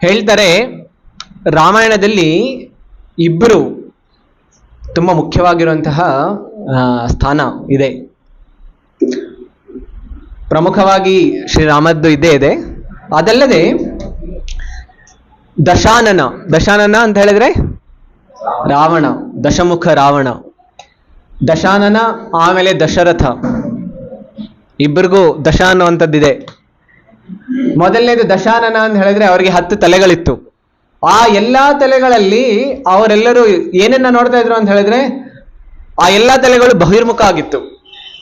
ಹೇಳ್ತಾರೆ ರಾಮಾಯಣದಲ್ಲಿ ಇಬ್ಬರು ತುಂಬಾ ಮುಖ್ಯವಾಗಿರುವಂತಹ ಸ್ಥಾನ ಇದೆ. ಪ್ರಮುಖವಾಗಿ ಶ್ರೀರಾಮದ್ದು ಇದ್ದೇ ಇದೆ. ಅದಲ್ಲದೆ ದಶಾನನ ಅಂತ ಹೇಳಿದ್ರೆ ರಾವಣ, ದಶಮುಖ ರಾವಣ, ದಶಾನನ, ಆಮೇಲೆ ದಶರಥ, ಇಬ್ಬರಿಗೂ ದಶ ಅನ್ನುವಂಥದ್ದಿದೆ. ಮೊದಲನೇದು ದಶಾನನ ಅಂತ ಹೇಳಿದ್ರೆ ಅವರಿಗೆ 10 ತಲೆಗಳಿತ್ತು. ಆ ಎಲ್ಲಾ ತಲೆಗಳಲ್ಲಿ ಅವರೆಲ್ಲರೂ ಏನನ್ನ ನೋಡ್ತಾ ಇದ್ರು ಅಂತ ಹೇಳಿದ್ರೆ ಆ ಎಲ್ಲಾ ತಲೆಗಳು ಬಹಿರ್ಮುಖ ಆಗಿತ್ತು.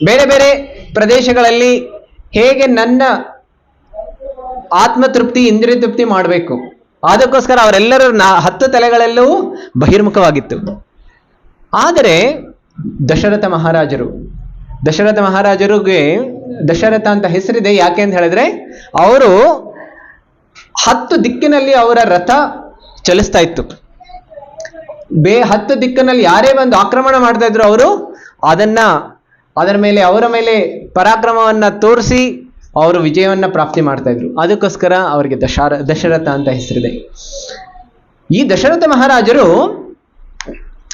ಬೇರೆ ಬೇರೆ ಪ್ರದೇಶಗಳಲ್ಲಿ ಹೇಗೆ ನನ್ನ ಆತ್ಮತೃಪ್ತಿ ಇಂದ್ರಿಯ ತೃಪ್ತಿ ಮಾಡಬೇಕು, ಅದಕ್ಕೋಸ್ಕರ ಅವರೆಲ್ಲರೂ 10 ತಲೆಗಳೆಲ್ಲವೂ ಬಹಿರ್ಮುಖವಾಗಿತ್ತು. ಆದರೆ ದಶರಥ ಮಹಾರಾಜರಿಗೆ ದಶರಥ ಅಂತ ಹೆಸರಿದೆ. ಯಾಕೆ ಅಂತ ಹೇಳಿದ್ರೆ ಅವರು 10 ದಿಕ್ಕಿನಲ್ಲಿ ಅವರ ರಥ ಚಲಿಸ್ತಾ ಇತ್ತು. 10 ದಿಕ್ಕಿನಲ್ಲಿ ಯಾರೇ ಬಂದು ಆಕ್ರಮಣ ಮಾಡ್ತಾ ಇದ್ರು ಅವರು ಅವರ ಮೇಲೆ ಪರಾಕ್ರಮವನ್ನ ತೋರಿಸಿ ಅವರು ವಿಜಯವನ್ನ ಪ್ರಾಪ್ತಿ ಮಾಡ್ತಾ ಇದ್ರು. ಅದಕ್ಕೋಸ್ಕರ ಅವರಿಗೆ ದಶರಥ ಅಂತ ಹೆಸರಿದೆ. ಈ ದಶರಥ ಮಹಾರಾಜರು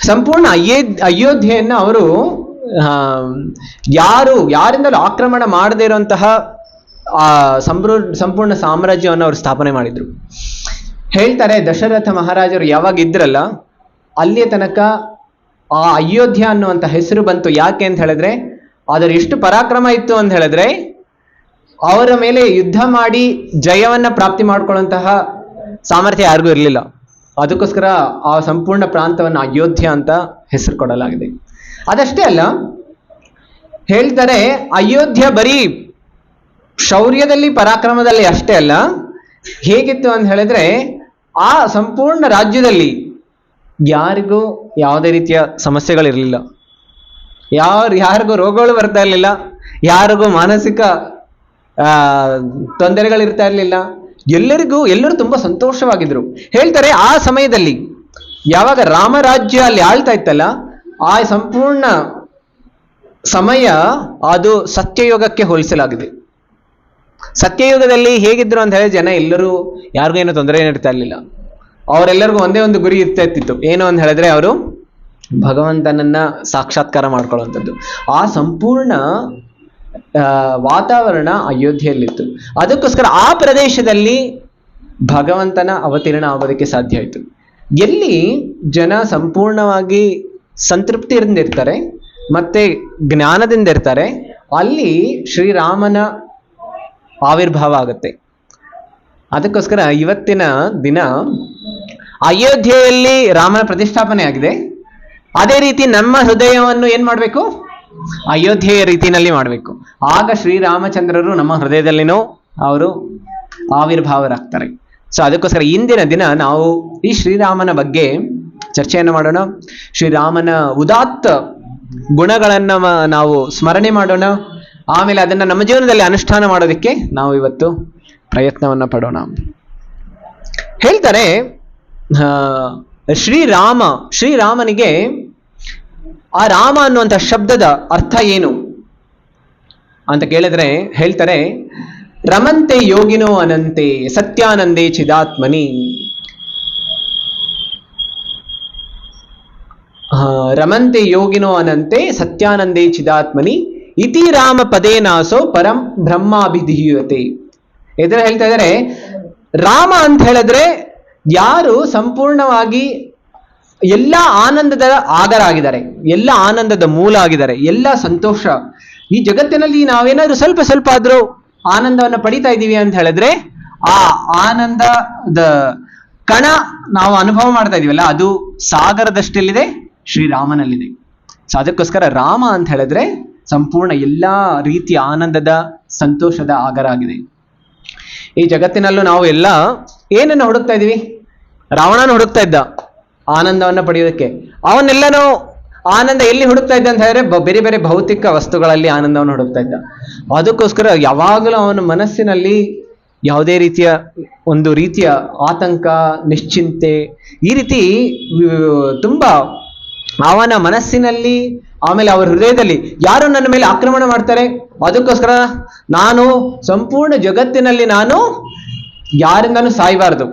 ಸಂಪೂರ್ಣ ಅಯೋಧ್ಯೆಯನ್ನ ಅವರು ಯಾರಿಂದಲೂ ಆಕ್ರಮಣ ಮಾಡದೇ ಇರುವಂತಹ ಸಂಪೂರ್ಣ ಸಾಮ್ರಾಜ್ಯವನ್ನು ಅವರು ಸ್ಥಾಪನೆ ಮಾಡಿದ್ರು. ಹೇಳ್ತಾರೆ ದಶರಥ ಮಹಾರಾಜರು ಯಾವಾಗ ಇದ್ರಲ್ಲ ಅಲ್ಲಿಯ ತನಕ ಆ ಅಯೋಧ್ಯ ಅನ್ನುವಂಥ ಹೆಸರು ಬಂತು. ಯಾಕೆ ಅಂತ ಹೇಳಿದ್ರೆ ಅದರ ಎಷ್ಟು ಪರಾಕ್ರಮ ಇತ್ತು ಅಂತ ಹೇಳಿದ್ರೆ ಅವರ ಮೇಲೆ ಯುದ್ಧ ಮಾಡಿ ಜಯವನ್ನ ಪ್ರಾಪ್ತಿ ಮಾಡ್ಕೊಳ್ಳುವಂತಹ ಸಾಮರ್ಥ್ಯ ಯಾರಿಗೂ ಇರಲಿಲ್ಲ. ಅದಕ್ಕೋಸ್ಕರ ಆ ಸಂಪೂರ್ಣ ಪ್ರಾಂತವನ್ನು ಅಯೋಧ್ಯ ಅಂತ ಹೆಸರು ಕೊಡಲಾಗಿದೆ. ಅದಷ್ಟೇ ಅಲ್ಲ, ಹೇಳ್ತಾರೆ ಅಯೋಧ್ಯ ಬರೀ ಶೌರ್ಯದಲ್ಲಿ ಪರಾಕ್ರಮದಲ್ಲಿ ಅಷ್ಟೇ ಅಲ್ಲ, ಹೇಗಿತ್ತು ಅಂತ ಹೇಳಿದ್ರೆ ಆ ಸಂಪೂರ್ಣ ರಾಜ್ಯದಲ್ಲಿ ಯಾರಿಗೂ ಯಾವುದೇ ರೀತಿಯ ಸಮಸ್ಯೆಗಳಿರಲಿಲ್ಲ, ಯಾರಿಗೂ ರೋಗಗಳು ಬರ್ತಾ ಇರಲಿಲ್ಲ, ಯಾರಿಗೂ ಮಾನಸಿಕ ತೊಂದರೆಗಳಿರ್ತಾ ಇರಲಿಲ್ಲ. ಎಲ್ಲರೂ ತುಂಬಾ ಸಂತೋಷವಾಗಿದ್ರು. ಹೇಳ್ತಾರೆ ಆ ಸಮಯದಲ್ಲಿ ಯಾವಾಗ ರಾಮರಾಜ್ಯ ಅಲ್ಲಿ ಆಳ್ತಾ ಇತ್ತಲ್ಲ ಆ ಸಂಪೂರ್ಣ ಸಮಯ ಅದು ಸತ್ಯಯುಗಕ್ಕೆ ಹೋಲಿಸಲಾಗಿದೆ. ಸತ್ಯಯುಗದಲ್ಲಿ ಹೇಗಿದ್ರು ಅಂತ ಹೇಳಿ ಜನ ಎಲ್ಲರೂ ಯಾರಿಗೂ ಏನೋ ತೊಂದರೆ ನೀಡ್ತಾ ಇರಲಿಲ್ಲ. ಅವರೆಲ್ಲರಿಗೂ ಒಂದೇ ಒಂದು ಗುರಿ ಇರ್ತಿತ್ತು, ಏನು ಅಂತ ಹೇಳಿದ್ರೆ ಅವರು ಭಗವಂತನನ್ನ ಸಾಕ್ಷಾತ್ಕಾರ ಮಾಡ್ಕೊಳ್ಳುವಂಥದ್ದು. ಆ ಸಂಪೂರ್ಣ ವಾತಾವರಣ ಅಯೋಧ್ಯೆಯಲ್ಲಿತ್ತು. ಅದಕ್ಕೋಸ್ಕರ ಆ ಪ್ರದೇಶದಲ್ಲಿ ಭಗವಂತನ ಅವತೀರ್ಣ ಆಗೋದಕ್ಕೆ ಸಾಧ್ಯ ಆಯಿತು. ಎಲ್ಲಿ ಜನ ಸಂಪೂರ್ಣವಾಗಿ ಸಂತೃಪ್ತಿಯಿಂದ ಇರ್ತಾರೆ ಮತ್ತೆ ಜ್ಞಾನದಿಂದ ಇರ್ತಾರೆ ಅಲ್ಲಿ ಶ್ರೀರಾಮನ ಆವಿರ್ಭಾವ ಆಗುತ್ತೆ. ಅದಕ್ಕೋಸ್ಕರ ಇವತ್ತಿನ ದಿನ ಅಯೋಧ್ಯೆಯಲ್ಲಿ ರಾಮನ ಪ್ರತಿಷ್ಠಾಪನೆ ಆಗಿದೆ. ಅದೇ ರೀತಿ ನಮ್ಮ ಹೃದಯವನ್ನು ಏನ್ ಮಾಡಬೇಕು, ಅಯೋಧ್ಯೆಯ ರೀತಿಯಲ್ಲಿ ಮಾಡಬೇಕು. ಆಗ ಶ್ರೀರಾಮಚಂದ್ರರು ನಮ್ಮ ಹೃದಯದಲ್ಲಿನೂ ಅವರು ಆವಿರ್ಭಾವರಾಗ್ತಾರೆ. ಸೊ ಅದಕ್ಕೋಸ್ಕರ ಇಂದಿನ ದಿನ ನಾವು ಈ ಶ್ರೀರಾಮನ ಬಗ್ಗೆ ಚರ್ಚೆಯನ್ನು ಮಾಡೋಣ. ಶ್ರೀರಾಮನ ಉದಾತ್ತ ಗುಣಗಳನ್ನ ನಾವು ಸ್ಮರಣೆ ಮಾಡೋಣ. ಆಮೇಲೆ ಅದನ್ನ ನಮ್ಮ ಜೀವನದಲ್ಲಿ ಅನುಷ್ಠಾನ ಮಾಡೋದಕ್ಕೆ ನಾವು ಇವತ್ತು ಪ್ರಯತ್ನವನ್ನ ಪಡೋಣ. ಹೇಳ್ತಾರೆ ಶ್ರೀರಾಮನಿಗೆ ಆ ರಾಮ ಅನ್ನುವಂಥ ಶಬ್ದದ ಅರ್ಥ ಏನು ಅಂತ ಕೇಳಿದ್ರೆ ಹೇಳ್ತಾರೆ ರಮಂತೆ ಯೋಗಿನೋ ಅನಂತೆ ಸತ್ಯಾನಂದೇ ಚಿದಾತ್ಮನಿ. ರಮಂತೆ ಯೋಗಿನೋ ಅನಂತೆ ಸತ್ಯಾನಂದೇ ಚಿದಾತ್ಮನಿ ಇತಿ ರಾಮ ಪದೇನಾಸೋ ಪರಂ ಬ್ರಹ್ಮಾಭಿಧೀಯತೆ. ಇದರ ಹೇಳ್ತಾ ಇದ್ದಾರೆ ರಾಮ ಅಂತ ಹೇಳಿದ್ರೆ ಯಾರು ಸಂಪೂರ್ಣವಾಗಿ ಎಲ್ಲ ಆನಂದದ ಆಗರ ಆಗಿದ್ದಾರೆ, ಎಲ್ಲ ಆನಂದದ ಮೂಲ ಆಗಿದ್ದಾರೆ, ಎಲ್ಲ ಸಂತೋಷ. ಈ ಜಗತ್ತಿನಲ್ಲಿ ನಾವೇನಾದ್ರೂ ಸ್ವಲ್ಪ ಆದ್ರೂ ಆನಂದವನ್ನು ಪಡಿತಾ ಇದ್ದೀವಿ ಅಂತ ಹೇಳಿದ್ರೆ ಆ ಆನಂದದ ಕಣ ನಾವು ಅನುಭವ ಮಾಡ್ತಾ ಇದೀವಲ್ಲ ಅದು ಸಾಗರದಷ್ಟೆಲ್ಲಿದೆ, ಶ್ರೀರಾಮನಲ್ಲಿದೆ. ಸೊ ಅದಕ್ಕೋಸ್ಕರ ರಾಮ ಅಂತ ಹೇಳಿದ್ರೆ ಸಂಪೂರ್ಣ ಎಲ್ಲಾ ರೀತಿಯ ಆನಂದದ ಸಂತೋಷದ ಆಗರ ಆಗಿದೆ. ಈ ಜಗತ್ತಿನಲ್ಲೂ ನಾವು ಎಲ್ಲ ಏನನ್ನು ಹುಡುಕ್ತಾ ಇದೀವಿ, ರಾವಣನ ಹುಡುಕ್ತಾ ಇದ್ದ ಆನಂದವನ್ನ ಪಡೆಯೋದಕ್ಕೆ. ಅವನ್ನೆಲ್ಲನೂ ಆನಂದ ಎಲ್ಲಿ ಹುಡುಕ್ತಾ ಇದ್ದ ಅಂತ ಹೇಳಿದ್ರೆ ಬೇರೆ ಬೇರೆ ಭೌತಿಕ ವಸ್ತುಗಳಲ್ಲಿ ಆನಂದವನ್ನು ಹುಡುಕ್ತಾ ಇದ್ದ. ಅದಕ್ಕೋಸ್ಕರ ಯಾವಾಗಲೂ ಅವನ ಮನಸ್ಸಿನಲ್ಲಿ ಯಾವುದೇ ರೀತಿಯ ಆತಂಕ, ನಿಶ್ಚಿಂತೆ, ಈ ರೀತಿ ತುಂಬಾ ಅವನ ಮನಸ್ಸಿನಲ್ಲಿ, ಆಮೇಲೆ ಅವರ ಹೃದಯದಲ್ಲಿ ಯಾರು ನನ್ನ ಮೇಲೆ ಆಕ್ರಮಣ ಮಾಡ್ತಾರೆ, ಅದಕ್ಕೋಸ್ಕರ ನಾನು ಸಂಪೂರ್ಣ ಜಗತ್ತಿನಲ್ಲಿ ನಾನು ಯಾರಿಂದನೂ ಸಾಯಬಾರದು,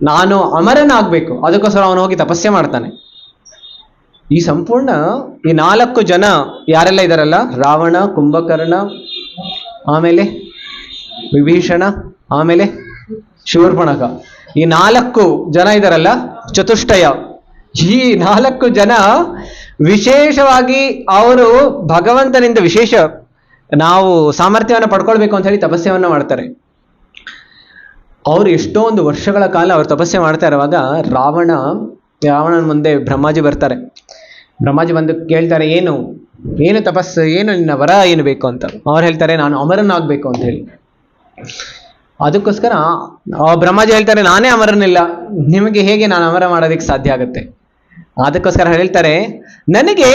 ನಾನು ಅಮರನಾಗ್ಬೇಕು, ಅದಕ್ಕೋಸ್ಕರ ಅವನು ಹೋಗಿ ತಪಸ್ಸೆ ಮಾಡ್ತಾನೆ. ಈ ಸಂಪೂರ್ಣ ಈ 4 ಜನ ಯಾರೆಲ್ಲ ಇದಾರಲ್ಲ, ರಾವಣ, ಕುಂಭಕರ್ಣ, ಆಮೇಲೆ ವಿಭೀಷಣ, ಆಮೇಲೆ ಶೂರ್ಪಣಖ, ಈ 4 ಜನ ಇದಾರಲ್ಲ, ಚತುಷ್ಟಯ, ಈ 4 ಜನ ವಿಶೇಷವಾಗಿ ಅವರು ಭಗವಂತನಿಂದ ವಿಶೇಷ ನಾವು ಸಾಮರ್ಥ್ಯವನ್ನು ಪಡ್ಕೊಳ್ಬೇಕು ಅಂತ ಹೇಳಿ ತಪಸ್ಸೆಯನ್ನು ಮಾಡ್ತಾರೆ. ಅವರು ಎಷ್ಟೋ ಒಂದು ವರ್ಷಗಳ ಕಾಲ ಅವರು ತಪಸ್ಸೆ ಮಾಡ್ತಾ ಇರುವಾಗ ರಾವಣನ ಮುಂದೆ ಬ್ರಹ್ಮಾಜಿ ಬರ್ತಾರೆ. ಬ್ರಹ್ಮಾಜಿ ಬಂದು ಕೇಳ್ತಾರೆ, ಏನು ತಪಸ್ಸು, ಏನು ನಿನ್ನ ವರ ಏನು ಬೇಕು ಅಂತ. ಅವ್ರು ಹೇಳ್ತಾರೆ, ನಾನು ಅಮರನಾಗಬೇಕು ಅಂತ ಹೇಳಿ. ಅದಕ್ಕೋಸ್ಕರ ಬ್ರಹ್ಮಾಜಿ ಹೇಳ್ತಾರೆ, ನಾನೇ ಅಮರನಿಲ್ಲ, ನಿಮಗೆ ಹೇಗೆ ನಾನು ಅಮರ ಮಾಡೋದಕ್ಕೆ ಸಾಧ್ಯ ಆಗುತ್ತೆ? ಅದಕ್ಕೋಸ್ಕರ ಹೇಳ್ತಾರೆ, ನನಗೆ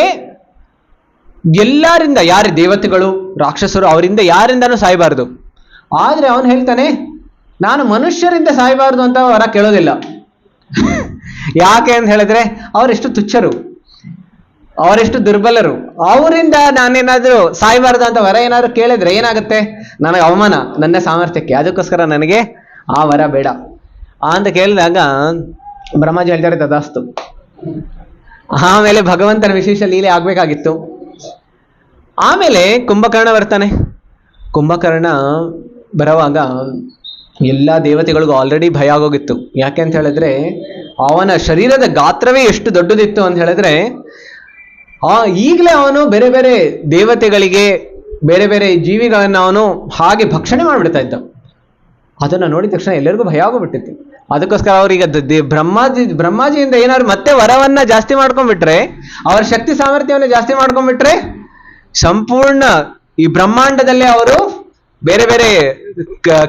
ಎಲ್ಲರಿಂದ, ಯಾರು ದೇವತೆಗಳು ರಾಕ್ಷಸರು ಅವರಿಂದ ಯಾರಿಂದನೂ ಸಾಯಬಾರ್ದು. ಆದ್ರೆ ಅವನು ಹೇಳ್ತಾನೆ, ನಾನು ಮನುಷ್ಯರಿಂದ ಸಾಯಬಾರ್ದು ಅಂತ ವರ ಕೇಳೋದಿಲ್ಲ. ಯಾಕೆ ಅಂತ ಹೇಳಿದ್ರೆ ಅವರೆಷ್ಟು ತುಚ್ಛರು, ಅವರೆಷ್ಟು ದುರ್ಬಲರು, ಅವರಿಂದ ನಾನೇನಾದ್ರೂ ಸಾಯಬಾರ್ದು ಅಂತ ವರ ಏನಾದ್ರು ಕೇಳಿದ್ರೆ ಏನಾಗುತ್ತೆ? ನನಗೆ ಅವಮಾನ ನನ್ನ ಸಾಮರ್ಥ್ಯಕ್ಕೆ. ಅದಕ್ಕೋಸ್ಕರ ನನಗೆ ಆ ವರ ಬೇಡ ಅಂತ ಕೇಳಿದಾಗ ಬ್ರಹ್ಮಾಜಿ ಹೇಳ್ತಾರೆ, ತದಾಸ್ತು. ಆಮೇಲೆ ಭಗವಂತನ ವಿಶೇಷ ಲೀಲೆ ಆಗ್ಬೇಕಾಗಿತ್ತು. ಆಮೇಲೆ ಕುಂಭಕರ್ಣ ಬರ್ತಾನೆ. ಕುಂಭಕರ್ಣ ಬರುವಾಗ ಎಲ್ಲ ದೇವತೆಗಳಿಗೂ ಆಲ್ರೆಡಿ ಭಯ ಆಗೋಗಿತ್ತು. ಯಾಕೆ ಅಂತ ಹೇಳಿದ್ರೆ ಅವನ ಶರೀರದ ಗಾತ್ರವೇ ಎಷ್ಟು ದೊಡ್ಡದಿತ್ತು ಅಂತ ಹೇಳಿದ್ರೆ ಈಗಲೇ ಅವನು ಬೇರೆ ಬೇರೆ ದೇವತೆಗಳಿಗೆ, ಬೇರೆ ಬೇರೆ ಜೀವಿಗಳನ್ನ ಅವನು ಹಾಗೆ ಭಕ್ಷಣೆ ಮಾಡಿಬಿಡ್ತಾ ಇದ್ದ. ಅದನ್ನ ನೋಡಿದ ತಕ್ಷಣ ಎಲ್ಲರಿಗೂ ಭಯ ಆಗೋಗ್ಬಿಟ್ಟಿತ್ತು. ಅದಕ್ಕೋಸ್ಕರ ಅವ್ರೀಗ ಬ್ರಹ್ಮಾಜಿಯಿಂದ ಏನಾದ್ರು ಮತ್ತೆ ವರವನ್ನ ಜಾಸ್ತಿ ಮಾಡ್ಕೊಂಡ್ಬಿಟ್ರೆ, ಅವರ ಶಕ್ತಿ ಸಾಮರ್ಥ್ಯವನ್ನು ಜಾಸ್ತಿ ಮಾಡ್ಕೊಂಡ್ಬಿಟ್ರೆ ಸಂಪೂರ್ಣ ಈ ಬ್ರಹ್ಮಾಂಡದಲ್ಲೇ ಅವರು ಬೇರೆ ಬೇರೆ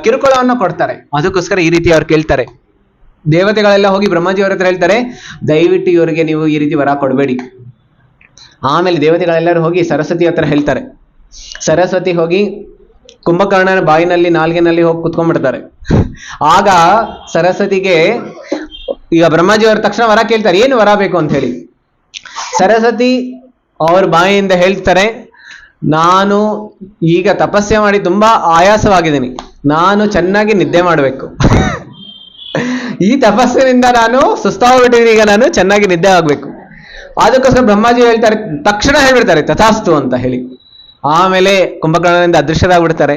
ಕಿರುಕುಳವನ್ನು ಕೊಡ್ತಾರೆ. ಅದಕ್ಕೋಸ್ಕರ ಈ ರೀತಿ ಅವ್ರು ಕೇಳ್ತಾರೆ. ದೇವತೆಗಳೆಲ್ಲ ಹೋಗಿ ಬ್ರಹ್ಮಾಜಿ ಅವ್ರ ಹತ್ರ ಹೇಳ್ತಾರೆ, ದಯವಿಟ್ಟು ಇವರಿಗೆ ನೀವು ಈ ರೀತಿ ವರ ಕೊಡಬೇಡಿ. ಆಮೇಲೆ ದೇವತೆಗಳೆಲ್ಲರೂ ಹೋಗಿ ಸರಸ್ವತಿ ಹತ್ರ ಹೇಳ್ತಾರೆ. ಸರಸ್ವತಿ ಹೋಗಿ ಕುಂಭಕರ್ಣನ ಬಾಯಿನಲ್ಲಿ, ನಾಲ್ಗೆನಲ್ಲಿ ಹೋಗಿ ಕುತ್ಕೊಂಡ್ಬಿಡ್ತಾರೆ. ಆಗ ಸರಸ್ವತಿಗೆ ಈಗ ಬ್ರಹ್ಮಾಜಿ ಅವ್ರ ತಕ್ಷಣ ವರ ಕೇಳ್ತಾರೆ, ಏನು ವರ ಬೇಕು ಅಂತ ಹೇಳಿ. ಸರಸ್ವತಿ ಅವ್ರ ಬಾಯಿಯಿಂದ ಹೇಳ್ತಾರೆ, ನಾನು ಈಗ ತಪಸ್ಸೆ ಮಾಡಿ ತುಂಬಾ ಆಯಾಸವಾಗಿದ್ದೀನಿ, ನಾನು ಚೆನ್ನಾಗಿ ನಿದ್ದೆ ಮಾಡಬೇಕು. ಈ ತಪಸ್ಸಿನಿಂದ ನಾನು ಸುಸ್ತಾಗ್ಬಿಟ್ಟಿದ್ದೀನಿ, ಈಗ ನಾನು ಚೆನ್ನಾಗಿ ನಿದ್ದೆ ಆಗ್ಬೇಕು. ಅದಕ್ಕೋಸ್ಕರ ಬ್ರಹ್ಮಾಜಿ ಹೇಳ್ತಾರೆ, ತಕ್ಷಣ ಹೇಳ್ಬಿಡ್ತಾರೆ ತಥಾಸ್ತು ಅಂತ ಹೇಳಿ. ಆಮೇಲೆ ಕುಂಭಕರ್ಣನಿಂದ ಅದೃಶ್ಯರಾಗ್ಬಿಡ್ತಾರೆ.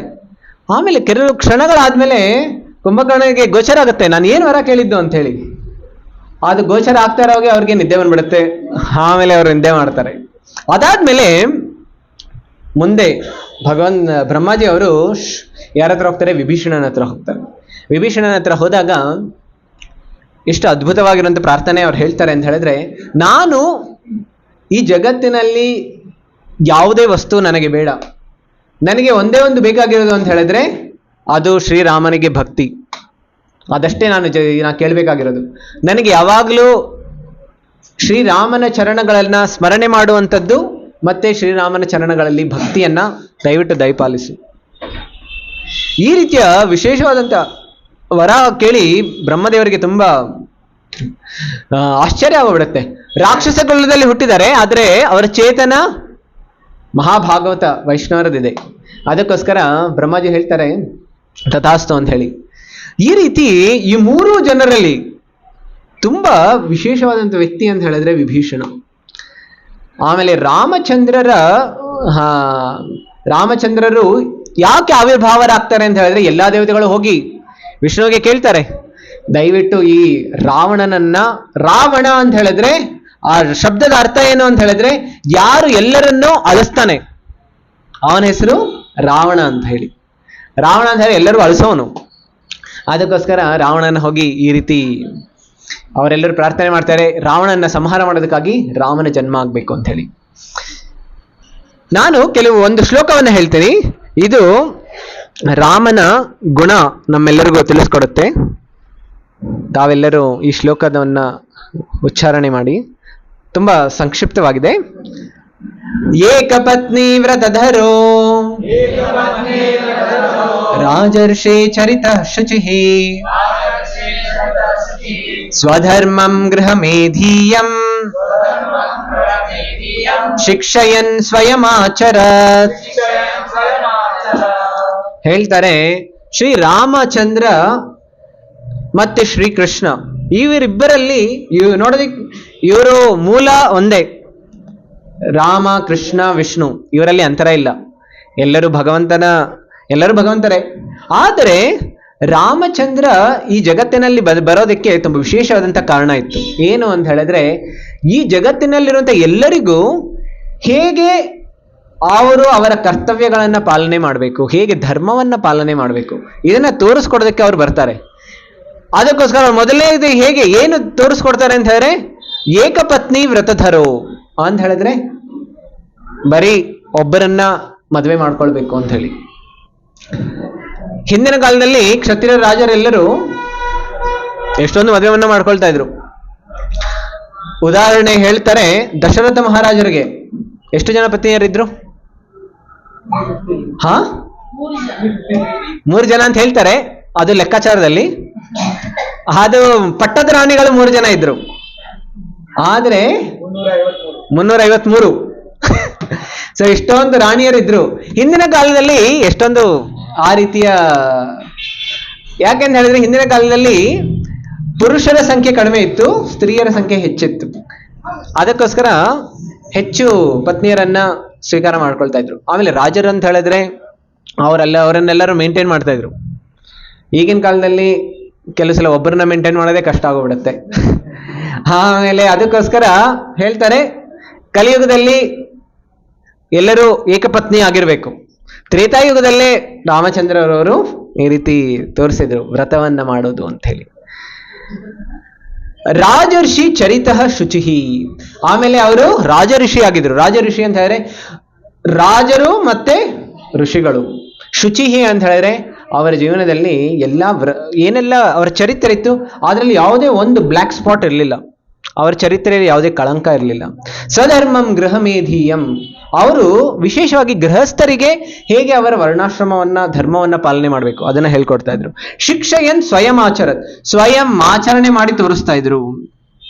ಆಮೇಲೆ ಕೆಲವು ಕ್ಷಣಗಳಾದ್ಮೇಲೆ ಕುಂಭಕರ್ಣನಿಗೆ ಗೋಚರ ಆಗುತ್ತೆ, ನಾನು ಏನು ವರ ಕೇಳಿದ್ದು ಅಂತ ಹೇಳಿ. ಅದು ಗೋಚರ ಆಗ್ತಾ ಇರೋಗೆ ಅವ್ರಿಗೆ ನಿದ್ದೆ ಬಂದ್ಬಿಡುತ್ತೆ. ಆಮೇಲೆ ಅವರು ನಿದ್ದೆ ಮಾಡ್ತಾರೆ. ಅದಾದ್ಮೇಲೆ ಮುಂದೆ ಬ್ರಹ್ಮಾಜಿ ಅವರು ಯಾರ ಹತ್ರ ಹೋಗ್ತಾರೆ? ವಿಭೀಷಣನ ಹತ್ರ ಹೋಗ್ತಾರೆ. ವಿಭೀಷಣನ ಹತ್ರ ಹೋದಾಗ ಎಷ್ಟು ಅದ್ಭುತವಾಗಿರುವಂತ ಪ್ರಾರ್ಥನೆ ಅವ್ರು ಹೇಳ್ತಾರೆ ಅಂತ ಹೇಳಿದ್ರೆ, ನಾನು ಈ ಜಗತ್ತಿನಲ್ಲಿ ಯಾವುದೇ ವಸ್ತು ನನಗೆ ಬೇಡ, ನನಗೆ ಒಂದೇ ಒಂದು ಬೇಕಾಗಿರೋದು ಅಂತ ಹೇಳಿದ್ರೆ ಅದು ಶ್ರೀರಾಮನಿಗೆ ಭಕ್ತಿ. ಅದಷ್ಟೇ ನಾನು ಕೇಳಬೇಕಾಗಿರೋದು. ನನಗೆ ಯಾವಾಗಲೂ ಶ್ರೀರಾಮನ ಚರಣಗಳನ್ನ ಸ್ಮರಣೆ ಮಾಡುವಂಥದ್ದು ಮತ್ತೆ ಶ್ರೀರಾಮನ ಚರಣಗಳಲ್ಲಿ ಭಕ್ತಿಯನ್ನ ದಯವಿಟ್ಟು ದಯಪಾಲಿಸು. ಈ ರೀತಿಯ ವಿಶೇಷವಾದಂಥ ವರ ಕೇಳಿ ಬ್ರಹ್ಮದೇವರಿಗೆ ತುಂಬಾ ಆಶ್ಚರ್ಯ ಆಗೋಗ್ಬಿಡುತ್ತೆ. ರಾಕ್ಷಸ ಕುಲದಲ್ಲಿ ಹುಟ್ಟಿದ್ದಾರೆ, ಆದರೆ ಅವರ ಚೇತನ ಮಹಾಭಾಗವತ ವೈಷ್ಣವರದಿದೆ. ಅದಕ್ಕೋಸ್ಕರ ಬ್ರಹ್ಮಾಜಿ ಹೇಳ್ತಾರೆ ತಥಾಸ್ತು ಅಂತ ಹೇಳಿ. ಈ ರೀತಿ ಈ 3 ಜನರಲ್ಲಿ ತುಂಬಾ ವಿಶೇಷವಾದಂಥ ವ್ಯಕ್ತಿ ಅಂತ ಹೇಳಿದ್ರೆ ವಿಭೀಷಣ. ಆಮೇಲೆ ರಾಮಚಂದ್ರರು ಯಾಕೆ ಆವಿರ್ಭಾವರಾಗ್ತಾರೆ ಅಂತ ಹೇಳಿದ್ರೆ, ಎಲ್ಲಾ ದೇವತೆಗಳು ಹೋಗಿ ವಿಷ್ಣುವಿಗೆ ಕೇಳ್ತಾರೆ, ದಯವಿಟ್ಟು ಈ ರಾವಣ ಅಂತ ಹೇಳಿದ್ರೆ ಆ ಶಬ್ದದ ಅರ್ಥ ಏನು ಅಂತ ಹೇಳಿದ್ರೆ ಯಾರು ಎಲ್ಲರನ್ನೂ ಅಳಿಸ್ತಾನೆ ಅವನ ಹೆಸರು ರಾವಣ ಅಂತ ಹೇಳಿ. ರಾವಣ ಅಂತ ಹೇಳಿ ಎಲ್ಲರೂ ಅಳಿಸೋನು. ಅದಕ್ಕೋಸ್ಕರ ರಾವಣನ ಹೋಗಿ ಈ ರೀತಿ ಅವರೆಲ್ಲರೂ ಪ್ರಾರ್ಥನೆ ಮಾಡ್ತಾರೆ, ರಾವಣನ ಸಂಹಾರ ಮಾಡೋದಕ್ಕಾಗಿ ರಾಮನ ಜನ್ಮ ಆಗ್ಬೇಕು ಅಂತ ಹೇಳಿ. ನಾನು ಒಂದು ಶ್ಲೋಕವನ್ನು ಹೇಳ್ತೀನಿ. ಇದು ರಾಮನ ಗುಣ ನಮ್ಮೆಲ್ಲರಿಗೂ ತಿಳಿಸ್ಕೊಡುತ್ತೆ. ತಾವೆಲ್ಲರೂ ಈ ಶ್ಲೋಕದನ್ನ ಉಚ್ಚಾರಣೆ ಮಾಡಿ. ತುಂಬಾ ಸಂಕ್ಷಿಪ್ತವಾಗಿದೆ. ಏಕಪತ್ನಿ ವ್ರತಧರೋ ರಾಜರ್ಷೇ ಚರಿತ ಶುಚಿಃ ಸ್ವಧರ್ಮಂ ಗೃಹಮೇಧೀಯಂ ಶಿಕ್ಷಯನ್ ಸ್ವಯಮಾಚರತ್. ಹೇಳ್ತಾರೆ ಶ್ರೀ ರಾಮಚಂದ್ರ ಮತ್ತೆ ಶ್ರೀಕೃಷ್ಣ, ಇವರಿಬ್ಬರಲ್ಲಿ ನೋಡೋದಿಕ್ ಇವರು ಮೂಲ ಒಂದೇ, ರಾಮ ಕೃಷ್ಣ ವಿಷ್ಣು, ಇವರಲ್ಲಿ ಅಂತರ ಇಲ್ಲ. ಎಲ್ಲರೂ ಭಗವಂತರೇ. ಆದರೆ ರಾಮಚಂದ್ರ ಈ ಜಗತ್ತಿನಲ್ಲಿ ಬರೋದಕ್ಕೆ ತುಂಬ ವಿಶೇಷವಾದಂಥ ಕಾರಣ ಇತ್ತು. ಏನು ಅಂತ ಹೇಳಿದ್ರೆ, ಈ ಜಗತ್ತಿನಲ್ಲಿರುವಂಥ ಎಲ್ಲರಿಗೂ ಹೇಗೆ ಅವರು ಅವರ ಕರ್ತವ್ಯಗಳನ್ನು ಪಾಲನೆ ಮಾಡಬೇಕು, ಹೇಗೆ ಧರ್ಮವನ್ನು ಪಾಲನೆ ಮಾಡಬೇಕು, ಇದನ್ನ ತೋರಿಸ್ಕೊಡೋದಕ್ಕೆ ಅವ್ರು ಬರ್ತಾರೆ. ಅದಕ್ಕೋಸ್ಕರ ಅವ್ರು ಮೊದಲೇ ಇದು ಏನು ತೋರಿಸ್ಕೊಡ್ತಾರೆ ಅಂತ ಹೇಳಿದ್ರೆ, ಏಕಪತ್ನಿ ವ್ರತಧರೋ ಅಂತ ಹೇಳಿದ್ರೆ ಬರೀ ಒಬ್ಬರನ್ನ ಮದುವೆ ಮಾಡ್ಕೊಳ್ಬೇಕು ಅಂತ ಹೇಳಿ. ಹಿಂದಿನ ಕಾಲದಲ್ಲಿ ಕ್ಷತ್ರಿಯ ರಾಜರೆಲ್ಲರೂ ಎಷ್ಟೊಂದು ಮದುವೆಯನ್ನ ಮಾಡ್ಕೊಳ್ತಾ ಇದ್ರು. ಉದಾಹರಣೆ ಹೇಳ್ತಾರೆ, ದಶರಥ ಮಹಾರಾಜರಿಗೆ ಎಷ್ಟು ಜನ ಪತ್ನಿಯರಿದ್ರು? 3 ಜನ ಅಂತ ಹೇಳ್ತಾರೆ, ಅದು ಲೆಕ್ಕಾಚಾರದಲ್ಲಿ. ಅದು ಪಟ್ಟದ ರಾಣಿಗಳು 3 ಜನ ಇದ್ರು, ಆದ್ರೆ 353. ಸೊ ಇಷ್ಟೊಂದು ರಾಣಿಯರಿದ್ರು ಹಿಂದಿನ ಕಾಲದಲ್ಲಿ. ಎಷ್ಟೊಂದು ಆ ರೀತಿಯ, ಯಾಕೆಂತ ಹೇಳಿದ್ರೆ ಹಿಂದಿನ ಕಾಲದಲ್ಲಿ ಪುರುಷರ ಸಂಖ್ಯೆ ಕಡಿಮೆ ಇತ್ತು, ಸ್ತ್ರೀಯರ ಸಂಖ್ಯೆ ಹೆಚ್ಚಿತ್ತು. ಅದಕ್ಕೋಸ್ಕರ ಹೆಚ್ಚು ಪತ್ನಿಯರನ್ನ ಸ್ವೀಕಾರ ಮಾಡ್ಕೊಳ್ತಾ ಇದ್ರು. ಆಮೇಲೆ ರಾಜರು ಅಂತ ಹೇಳಿದ್ರೆ ಅವರನ್ನೆಲ್ಲರೂ ಮೇಂಟೈನ್ ಮಾಡ್ತಾ ಇದ್ರು. ಈಗಿನ ಕಾಲದಲ್ಲಿ ಕೆಲವು ಸಲ ಒಬ್ಬರನ್ನ ಮೇಂಟೈನ್ ಮಾಡೋದೇ ಕಷ್ಟ ಆಗೋಗ್ಬಿಡುತ್ತೆ. ಆಮೇಲೆ ಅದಕ್ಕೋಸ್ಕರ ಹೇಳ್ತಾರೆ, ಕಲಿಯುಗದಲ್ಲಿ ಎಲ್ಲರೂ ಏಕಪತ್ನಿ ಆಗಿರ್ಬೇಕು. ತ್ರೇತಾಯುಗದಲ್ಲೇ ರಾಮಚಂದ್ರರವರು ಈ ರೀತಿ ತೋರಿಸಿದ್ರು ವ್ರತವನ್ನ ಮಾಡೋದು ಅಂತ ಹೇಳಿ. ರಾಜರ್ಷಿ ಚರಿತಃ ಶುಚಿಹಿ, ಆಮೇಲೆ ಅವರು ರಾಜಋಷಿ ಆಗಿದ್ರು. ರಾಜಋಷಿ ಅಂತ ಹೇಳಿದ್ರೆ ರಾಜರು ಮತ್ತೆ ಋಷಿಗಳು. ಶುಚಿಹಿ ಅಂತ ಹೇಳಿದ್ರೆ ಅವರ ಜೀವನದಲ್ಲಿ ಏನೆಲ್ಲ ಅವರ ಚರಿತ್ರೆ ಇತ್ತು, ಅದರಲ್ಲಿ ಯಾವುದೇ ಒಂದು ಬ್ಲ್ಯಾಕ್ ಸ್ಪಾಟ್ ಇರಲಿಲ್ಲ. ಅವರ ಚರಿತ್ರೆಯಲ್ಲಿ ಯಾವುದೇ ಕಳಂಕ ಇರಲಿಲ್ಲ. ಸ್ವಧರ್ಮಂ ಗೃಹಮೇಧೀಯಂ, ಅವರು ವಿಶೇಷವಾಗಿ ಗೃಹಸ್ಥರಿಗೆ ಹೇಗೆ ಅವರ ವರ್ಣಾಶ್ರಮವನ್ನ ಧರ್ಮವನ್ನ ಪಾಲನೆ ಮಾಡಬೇಕು ಅದನ್ನ ಹೇಳ್ಕೊಡ್ತಾ ಇದ್ರು. ಶಿಕ್ಷಯನ್ ಸ್ವಯಂ ಆಚರತ್, ಸ್ವಯಂ ಆಚರಣೆ ಮಾಡಿ ತೋರಿಸ್ತಾ ಇದ್ರು.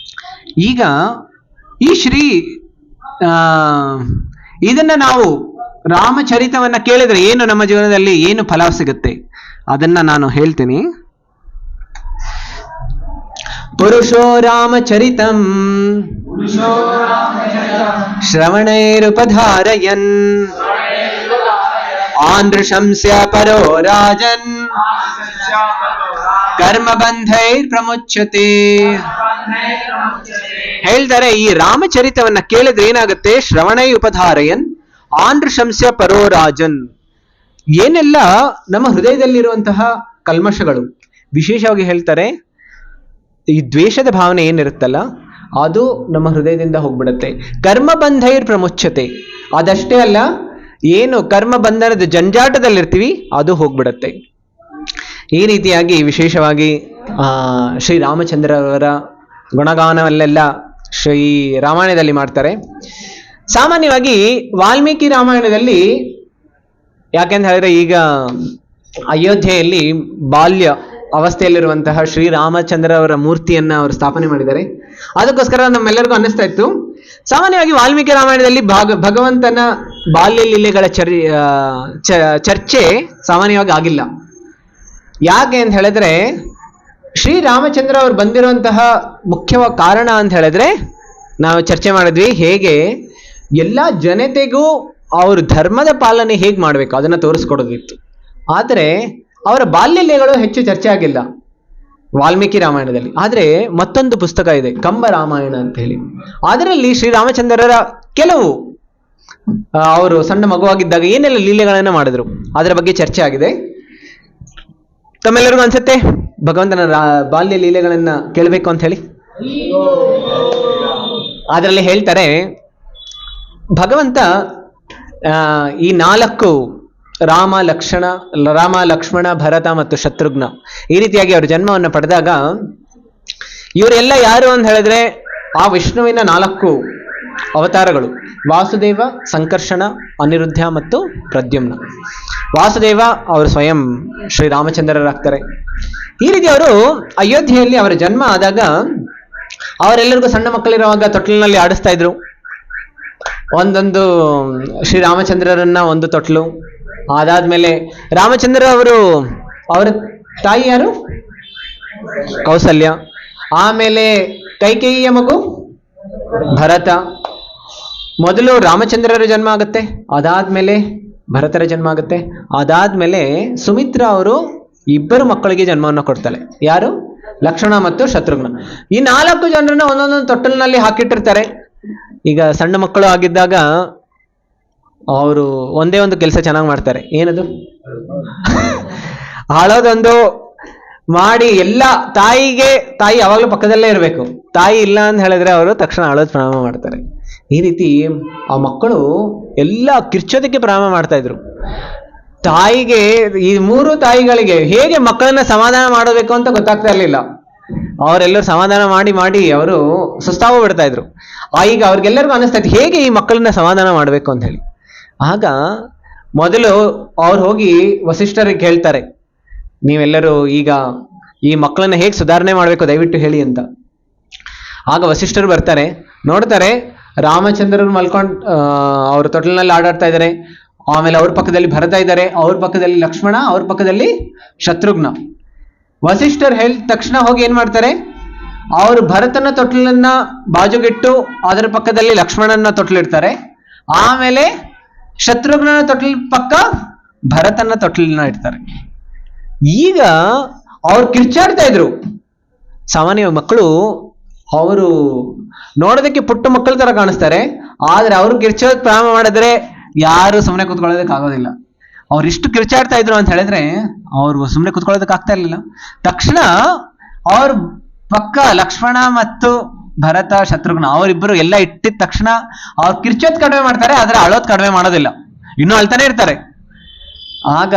ಈಗ ಈ ಇದನ್ನ ನಾವು ರಾಮಚರಿತವನ್ನ ಕೇಳಿದ್ರೆ ಏನು ನಮ್ಮ ಜೀವನದಲ್ಲಿ ಏನು ಫಲ ಸಿಗುತ್ತೆ ಅದನ್ನ ನಾನು ಹೇಳ್ತೀನಿ. ಪುರುಷೋ ರಾಮಚರಿತಂ ಶ್ರವಣೈರುಪಧಾರಯನ್ ಆನೃಶಂಸ್ಯ ಪರೋ ರಾಜನ್ ಕರ್ಮಬಂಧೈರ್ ಪ್ರಮುಚ್ಯತೆ. ಹೇಳ್ತಾರೆ, ಈ ರಾಮಚರಿತವನ್ನ ಕೇಳಿದ್ರೆ ಏನಾಗುತ್ತೆ? ಶ್ರವಣೈ ಉಪಧಾರಯನ್ ಆನೃಶಂಸ್ಯ ಪರೋ ರಾಜನ್. ಏನೆಲ್ಲ ನಮ್ಮ ಹೃದಯದಲ್ಲಿರುವಂತಹ ಕಲ್ಮಶಗಳು, ವಿಶೇಷವಾಗಿ ಹೇಳ್ತಾರೆ ಈ ದ್ವೇಷದ ಭಾವನೆ ಏನಿರುತ್ತಲ್ಲ ಅದು ನಮ್ಮ ಹೃದಯದಿಂದ ಹೋಗ್ಬಿಡುತ್ತೆ. ಕರ್ಮಬಂಧೈರ್ ಪ್ರಮುಚ್ಯತೆ, ಅದಷ್ಟೇ ಅಲ್ಲ, ಏನು ಕರ್ಮ ಬಂಧನದ ಜಂಜಾಟದಲ್ಲಿರ್ತೀವಿ ಅದು ಹೋಗ್ಬಿಡುತ್ತೆ. ಈ ರೀತಿಯಾಗಿ ವಿಶೇಷವಾಗಿ ಶ್ರೀರಾಮಚಂದ್ರವರ ಗುಣಗಾನವಲ್ಲೆಲ್ಲ ಶ್ರೀ ರಾಮಾಯಣದಲ್ಲಿ ಮಾಡ್ತಾರೆ. ಸಾಮಾನ್ಯವಾಗಿ ವಾಲ್ಮೀಕಿ ರಾಮಾಯಣದಲ್ಲಿ ಯಾಕೆಂತ ಹೇಳಿದ್ರೆ, ಈಗ ಅಯೋಧ್ಯೆಯಲ್ಲಿ ಬಾಲ್ಯ ಅವಸ್ಥೆಯಲ್ಲಿರುವಂತಹ ಶ್ರೀರಾಮಚಂದ್ರ ಅವರ ಮೂರ್ತಿಯನ್ನ ಅವರು ಸ್ಥಾಪನೆ ಮಾಡಿದ್ದಾರೆ. ಅದಕ್ಕೋಸ್ಕರ ನಮ್ಮೆಲ್ಲರಿಗೂ ಅನ್ನಿಸ್ತಾ ಇತ್ತು, ಸಾಮಾನ್ಯವಾಗಿ ವಾಲ್ಮೀಕಿ ರಾಮಾಯಣದಲ್ಲಿ ಭಗವಂತನ ಬಾಲ್ಯ ಲೀಲೆಗಳ ಚರ್ಚೆ ಸಾಮಾನ್ಯವಾಗಿ ಆಗಿಲ್ಲ. ಯಾಕೆ ಅಂತ ಹೇಳಿದ್ರೆ, ಶ್ರೀರಾಮಚಂದ್ರ ಅವರು ಬಂದಿರುವಂತಹ ಮುಖ್ಯವಾದ ಕಾರಣ ಅಂತ ಹೇಳಿದ್ರೆ, ನಾವು ಚರ್ಚೆ ಮಾಡಿದ್ವಿ, ಹೇಗೆ ಎಲ್ಲ ಜನತೆಗೂ ಅವರು ಧರ್ಮದ ಪಾಲನೆ ಹೇಗೆ ಮಾಡಬೇಕು ಅದನ್ನ ತೋರಿಸ್ಕೊಡೋದಿತ್ತು. ಆದರೆ ಅವರ ಬಾಲ್ಯಲೀಲೆಗಳು ಹೆಚ್ಚು ಚರ್ಚೆ ಆಗಿಲ್ಲ ವಾಲ್ಮೀಕಿ ರಾಮಾಯಣದಲ್ಲಿ. ಆದರೆ ಮತ್ತೊಂದು ಪುಸ್ತಕ ಇದೆ, ಕಂಬ ರಾಮಾಯಣ ಅಂತ ಹೇಳಿ. ಅದರಲ್ಲಿ ಶ್ರೀರಾಮಚಂದ್ರರ ಕೆಲವು ಅವರು ಸಣ್ಣ ಮಗುವಾಗಿದ್ದಾಗ ಏನೆಲ್ಲ ಲೀಲೆಗಳನ್ನ ಮಾಡಿದ್ರು ಅದರ ಬಗ್ಗೆ ಚರ್ಚೆ ಆಗಿದೆ. ತಮ್ಮೆಲ್ಲರಿಗೂ ಅನ್ಸುತ್ತೆ ಭಗವಂತನ ಬಾಲ್ಯ ಲೀಲೆಗಳನ್ನ ಕೇಳಬೇಕು ಅಂತ ಹೇಳಿ. ಅದರಲ್ಲಿ ಹೇಳ್ತಾರೆ, ಭಗವಂತ ಈ 4 ರಾಮ ಲಕ್ಷ್ಮಣ ಭರತ ಮತ್ತು ಶತ್ರುಘ್ನ ಈ ರೀತಿಯಾಗಿ ಅವರು ಜನ್ಮವನ್ನು ಪಡೆದಾಗ ಇವರೆಲ್ಲ ಯಾರು ಅಂತ ಹೇಳಿದ್ರೆ ಆ ವಿಷ್ಣುವಿನ 4 ಅವತಾರಗಳು. ವಾಸುದೇವ, ಸಂಕರ್ಷಣ, ಅನಿರುದ್ಧ ಮತ್ತು ಪ್ರದ್ಯುಮ್ನ. ವಾಸುದೇವ ಅವರು ಸ್ವಯಂ ಶ್ರೀರಾಮಚಂದ್ರರಾಗ್ತಾರೆ. ಈ ರೀತಿ ಅವರು ಅಯೋಧ್ಯೆಯಲ್ಲಿ ಅವರ ಜನ್ಮ ಆದಾಗ ಅವರೆಲ್ಲರಿಗೂ ಸಣ್ಣ ಮಕ್ಕಳಿರುವಾಗ ತೊಟ್ಲಿನಲ್ಲಿ ಆಡಿಸ್ತಾ ಇದ್ರು. ಒಂದೊಂದು ಶ್ರೀರಾಮಚಂದ್ರರನ್ನ ಒಂದು ತೊಟ್ಲು. ಅದಾದ್ಮೇಲೆ ರಾಮಚಂದ್ರ ಅವರ ತಾಯಿ ಯಾರು? ಕೌಸಲ್ಯ. ಆಮೇಲೆ ಕೈಕೇಯಿಯ ಮಗು ಭರತ. ಮೊದಲು ರಾಮಚಂದ್ರರ ಜನ್ಮ ಆಗುತ್ತೆ, ಅದಾದ್ಮೇಲೆ ಭರತರ ಜನ್ಮ ಆಗುತ್ತೆ, ಅದಾದ್ಮೇಲೆ ಸುಮಿತ್ರ ಅವರು ಇಬ್ಬರು ಮಕ್ಕಳಿಗೆ ಜನ್ಮವನ್ನು ಕೊಡ್ತಾಳೆ. ಯಾರು? ಲಕ್ಷ್ಮಣ ಮತ್ತು ಶತ್ರುಘ್ನ. ಈ 4 ಜನರನ್ನ ಒಂದೊಂದೊಂದು ತೊಟ್ಟಲಿನಲ್ಲಿ ಹಾಕಿಟ್ಟಿರ್ತಾರೆ. ಈಗ ಸಣ್ಣ ಮಕ್ಕಳು ಆಗಿದ್ದಾಗ ಅವರು ಒಂದೇ ಒಂದು ಕೆಲಸ ಚೆನ್ನಾಗಿ ಮಾಡ್ತಾರೆ. ಏನದು? ಆಳೋದೊಂದು ಮಾಡಿ ಎಲ್ಲ ತಾಯಿ ಯಾವಾಗಲೂ ಪಕ್ಕದಲ್ಲೇ ಇರಬೇಕು. ತಾಯಿ ಇಲ್ಲ ಅಂತ ಹೇಳಿದ್ರೆ ಅವರು ತಕ್ಷಣ ಆಳೋದು ಪ್ರಾರಂಭ ಮಾಡ್ತಾರೆ. ಈ ರೀತಿ ಆ ಮಕ್ಕಳು ಎಲ್ಲ ಕಿರ್ಚೋದಕ್ಕೆ ಪ್ರಾರಂಭ ಮಾಡ್ತಾ ಇದ್ರು. ತಾಯಿಗೆ, ಈ 3 ತಾಯಿಗಳಿಗೆ ಹೇಗೆ ಮಕ್ಕಳನ್ನ ಸಮಾಧಾನ ಮಾಡಬೇಕು ಅಂತ ಗೊತ್ತಾಗ್ತಾ ಇರ್ಲಿಲ್ಲ. ಅವರೆಲ್ಲರೂ ಸಮಾಧಾನ ಮಾಡಿ ಮಾಡಿ ಅವರು ಸುಸ್ತಾಗಿ ಬಿಡ್ತಾ ಇದ್ರು. ಈಗ ಅವ್ರಿಗೆಲ್ಲರಿಗೂ ಅನಿಸ್ತಾ ಇತ್ತು ಹೇಗೆ ಈ ಮಕ್ಕಳನ್ನ ಸಮಾಧಾನ ಮಾಡಬೇಕು ಅಂತ ಹೇಳಿ. ಆಗ ಮೊದಲು ಅವ್ರು ಹೋಗಿ ವಸಿಷ್ಠರಿಗೆ ಕೇಳ್ತಾರೆ, ನೀವೆಲ್ಲರೂ ಈಗ ಈ ಮಕ್ಕಳನ್ನ ಹೇಗೆ ಸುಧಾರಣೆ ಮಾಡಬೇಕು ದಯವಿಟ್ಟು ಹೇಳಿ ಅಂತ. ಆಗ ವಸಿಷ್ಠರು ಬರ್ತಾರೆ, ನೋಡ್ತಾರೆ ರಾಮಚಂದ್ರರು ಮಲ್ಕೊಂಡು ಅವ್ರ ತೊಟ್ಲಿನಲ್ಲಿ ಆಡಾಡ್ತಾ ಇದ್ದಾರೆ. ಆಮೇಲೆ ಅವ್ರ ಪಕ್ಕದಲ್ಲಿ ಭರತ ಇದ್ದಾರೆ, ಅವ್ರ ಪಕ್ಕದಲ್ಲಿ ಲಕ್ಷ್ಮಣ, ಅವ್ರ ಪಕ್ಕದಲ್ಲಿ ಶತ್ರುಘ್ನ. ವಸಿಷ್ಠರು ಹೇಳಿದ ತಕ್ಷಣ ಹೋಗಿ ಏನ್ ಮಾಡ್ತಾರೆ, ಅವರು ಭರತನ ತೊಟ್ಲನ್ನ ಬಾಜುಗಿಟ್ಟು ಅದರ ಪಕ್ಕದಲ್ಲಿ ಲಕ್ಷ್ಮಣನ ತೊಟ್ಲಿಡ್ತಾರೆ. ಆಮೇಲೆ ಶತ್ರುಘ್ನನ ತೊಟ್ಲ ಪಕ್ಕ ಭರತನ ತೊಟ್ಲನ್ನ ಇಡ್ತಾರೆ. ಈಗ ಅವ್ರು ಕಿರ್ಚಾಡ್ತಾ ಇದ್ರು. ಸಾಮಾನ್ಯ ಮಕ್ಕಳು ಅವರು ನೋಡೋದಕ್ಕೆ ಪುಟ್ಟ ಮಕ್ಕಳ ತರ ಕಾಣಿಸ್ತಾರೆ, ಆದ್ರೆ ಅವ್ರು ಕಿರ್ಚೋದ್ ಪ್ರಾರಂಭ ಮಾಡಿದ್ರೆ ಯಾರು ಸುಮ್ಮನೆ ಕೂತ್ಕೊಳ್ಳೋದಕ್ಕೆ ಆಗೋದಿಲ್ಲ. ಅವ್ರು ಇಷ್ಟು ಕಿರ್ಚಾಡ್ತಾ ಇದ್ರು ಅಂತ ಹೇಳಿದ್ರೆ ಅವ್ರು ಸುಮ್ಮನೆ ಕೂತ್ಕೊಳ್ಳೋದಕ್ಕೆ ಆಗ್ತಾ ಇರ್ಲಿಲ್ಲ. ತಕ್ಷಣ ಅವ್ರ ಪಕ್ಕ ಲಕ್ಷ್ಮಣ ಮತ್ತು ಭರತ ಶತ್ರುಘ್ನ ಅವರಿಬ್ಬರು ಎಲ್ಲ ಇಟ್ಟಿದ ತಕ್ಷಣ ಅವ್ರು ಕಿರ್ಚೋದ್ ಕಡಿಮೆ ಮಾಡ್ತಾರೆ, ಆದ್ರೆ ಅಳೋದ್ ಕಡಿಮೆ ಮಾಡೋದಿಲ್ಲ, ಇನ್ನೂ ಅಳ್ತಾನೆ ಇರ್ತಾರೆ. ಆಗ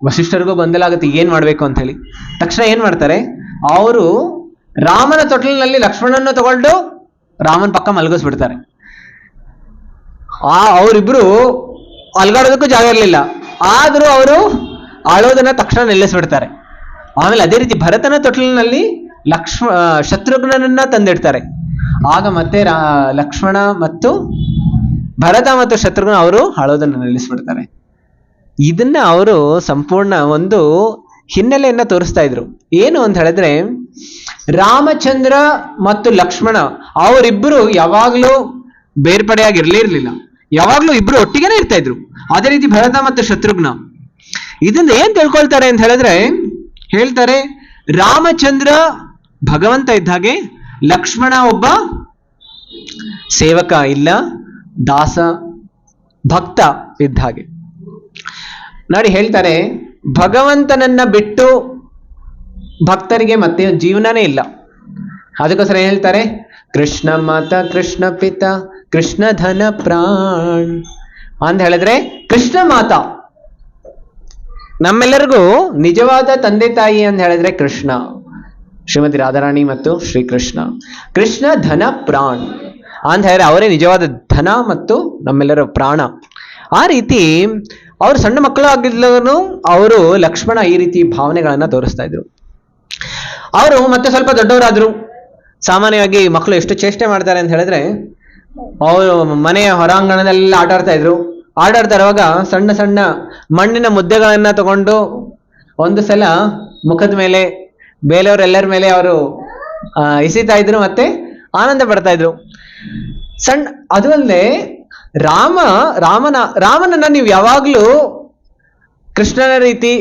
ವಸಿಷ್ಠರಿಗೂ ಗೊಂದಲ ಆಗುತ್ತೆ ಏನ್ ಮಾಡ್ಬೇಕು ಅಂತ ಹೇಳಿ. ತಕ್ಷಣ ಏನ್ ಮಾಡ್ತಾರೆ, ಅವರು ರಾಮನ ತೊಟ್ಲಿನಲ್ಲಿ ಲಕ್ಷ್ಮಣನ ತಗೊಂಡು ರಾಮನ ಪಕ್ಕ ಮಲಗಿಸ್ಬಿಡ್ತಾರೆ. ಅವರಿಬ್ರು ಅಲ್ಗಾಡೋದಕ್ಕೂ ಜಾಗ ಇರಲಿಲ್ಲ, ಆದ್ರೂ ಅವರು ಆಳೋದನ್ನ ತಕ್ಷಣ ನಿಲ್ಲಿಸ್ಬಿಡ್ತಾರೆ. ಆಮೇಲೆ ಅದೇ ರೀತಿ ಭರತನ ತೊಟ್ಲಿನಲ್ಲಿ ಶತ್ರುಘ್ನನನ್ನ ತಂದಿಡ್ತಾರೆ. ಆಗ ಮತ್ತೆ ಲಕ್ಷ್ಮಣ ಮತ್ತು ಭರತ ಮತ್ತು ಶತ್ರುಘ್ನ ಅವರು ಆಳೋದನ್ನ ನಿಲ್ಲಿಸ್ಬಿಡ್ತಾರೆ. ಇದನ್ನ ಅವರು ಸಂಪೂರ್ಣ ಒಂದು ಹಿನ್ನೆಲೆಯನ್ನ ತೋರಿಸ್ತಾ ಇದ್ರು. ಏನು ಅಂತ ಹೇಳಿದ್ರೆ, ರಾಮಚಂದ್ರ ಮತ್ತು ಲಕ್ಷ್ಮಣ ಅವರಿಬ್ಬರು ಯಾವಾಗ್ಲೂ ಬೇರ್ಪಡೆಯಾಗಿರ್ಲಿರ್ಲಿಲ್ಲ, ಯಾವಾಗ್ಲೂ ಇಬ್ರು ಒಟ್ಟಿಗೆನೆ ಇರ್ತಾ ಇದ್ರು. ಅದೇ ರೀತಿ ಭರತ ಮತ್ತು ಶತ್ರುಘ್ನ. ಇದನ್ನ ಏನ್ ತಿಳ್ಕೊಳ್ತಾರೆ ಅಂತ ಹೇಳಿದ್ರೆ, ಹೇಳ್ತಾರೆ ರಾಮಚಂದ್ರ ಭಗವಂತ ಇದ್ದ ಹಾಗೆ, ಲಕ್ಷ್ಮಣ ಒಬ್ಬ ಸೇವಕ ಇಲ್ಲ ದಾಸ ಭಕ್ತ ಇದ್ದ ಹಾಗೆ. ನೋಡಿ ಹೇಳ್ತಾರೆ, ಭಗವಂತನನ್ನ ಬಿಟ್ಟು ಭಕ್ತರಿಗೆ ಮತ್ತೆ ಜೀವನನೇ ಇಲ್ಲ. ಅದಕ್ಕೋಸ್ಕರ ಹೇಳ್ತಾರೆ, ಕೃಷ್ಣ ಮಾತ ಕೃಷ್ಣ ಪಿತ ಕೃಷ್ಣ ಧನ ಪ್ರಾಣ್ ಅಂತ ಹೇಳಿದ್ರೆ, ಕೃಷ್ಣ ಮಾತ ನಮ್ಮೆಲ್ಲರಿಗೂ ನಿಜವಾದ ತಂದೆ ತಾಯಿ ಅಂತ ಹೇಳಿದ್ರೆ ಕೃಷ್ಣ, ಶ್ರೀಮತಿ ರಾಧಾರಾಣಿ ಮತ್ತು ಶ್ರೀಕೃಷ್ಣ. ಕೃಷ್ಣ ಧನ ಪ್ರಾಣ್ ಅಂತ ಹೇಳಿದ್ರೆ ಅವರೇ ನಿಜವಾದ ಧನ ಮತ್ತು ನಮ್ಮೆಲ್ಲರ ಪ್ರಾಣ. ಆ ರೀತಿ ಅವರು ಸಣ್ಣ ಮಕ್ಕಳು ಆಗಿದ್ದರೂ ಅವರು ಲಕ್ಷ್ಮಣ ಈ ರೀತಿ ಭಾವನೆಗಳನ್ನ ತೋರಿಸ್ತಾ ಇದ್ರು. ಅವರು ಮತ್ತೆ ಸ್ವಲ್ಪ ದೊಡ್ಡವರಾದ್ರು. ಸಾಮಾನ್ಯವಾಗಿ ಮಕ್ಕಳು ಎಷ್ಟು ಚೇಷ್ಟೆ ಮಾಡ್ತಾರೆ ಅಂತ ಹೇಳಿದ್ರೆ, ಅವರು ಮನೆಯ ಹೊರಾಂಗಣದಲ್ಲೆಲ್ಲ ಆಟಾಡ್ತಾ ಇದ್ರು. ಆಟಾಡ್ತಾ ಇರುವಾಗ ಸಣ್ಣ ಸಣ್ಣ ಮಣ್ಣಿನ ಮುದ್ದೆಗಳನ್ನ ತಗೊಂಡು ಒಂದು ಸಲ ಮುಖದ ಮೇಲೆ ಬೇರೆಯವರೆಲ್ಲರ ಮೇಲೆ ಅವರು ಇಸಿತಾ ಇದ್ರು, ಮತ್ತೆ ಆನಂದ ಪಡ್ತಾ ಇದ್ರು. ಅದು ಅಲ್ಲದೆ ರಾಮನನ್ನ ನೀವು ಯಾವಾಗ್ಲೂ ಕೃಷ್ಣನ ರೀತಿ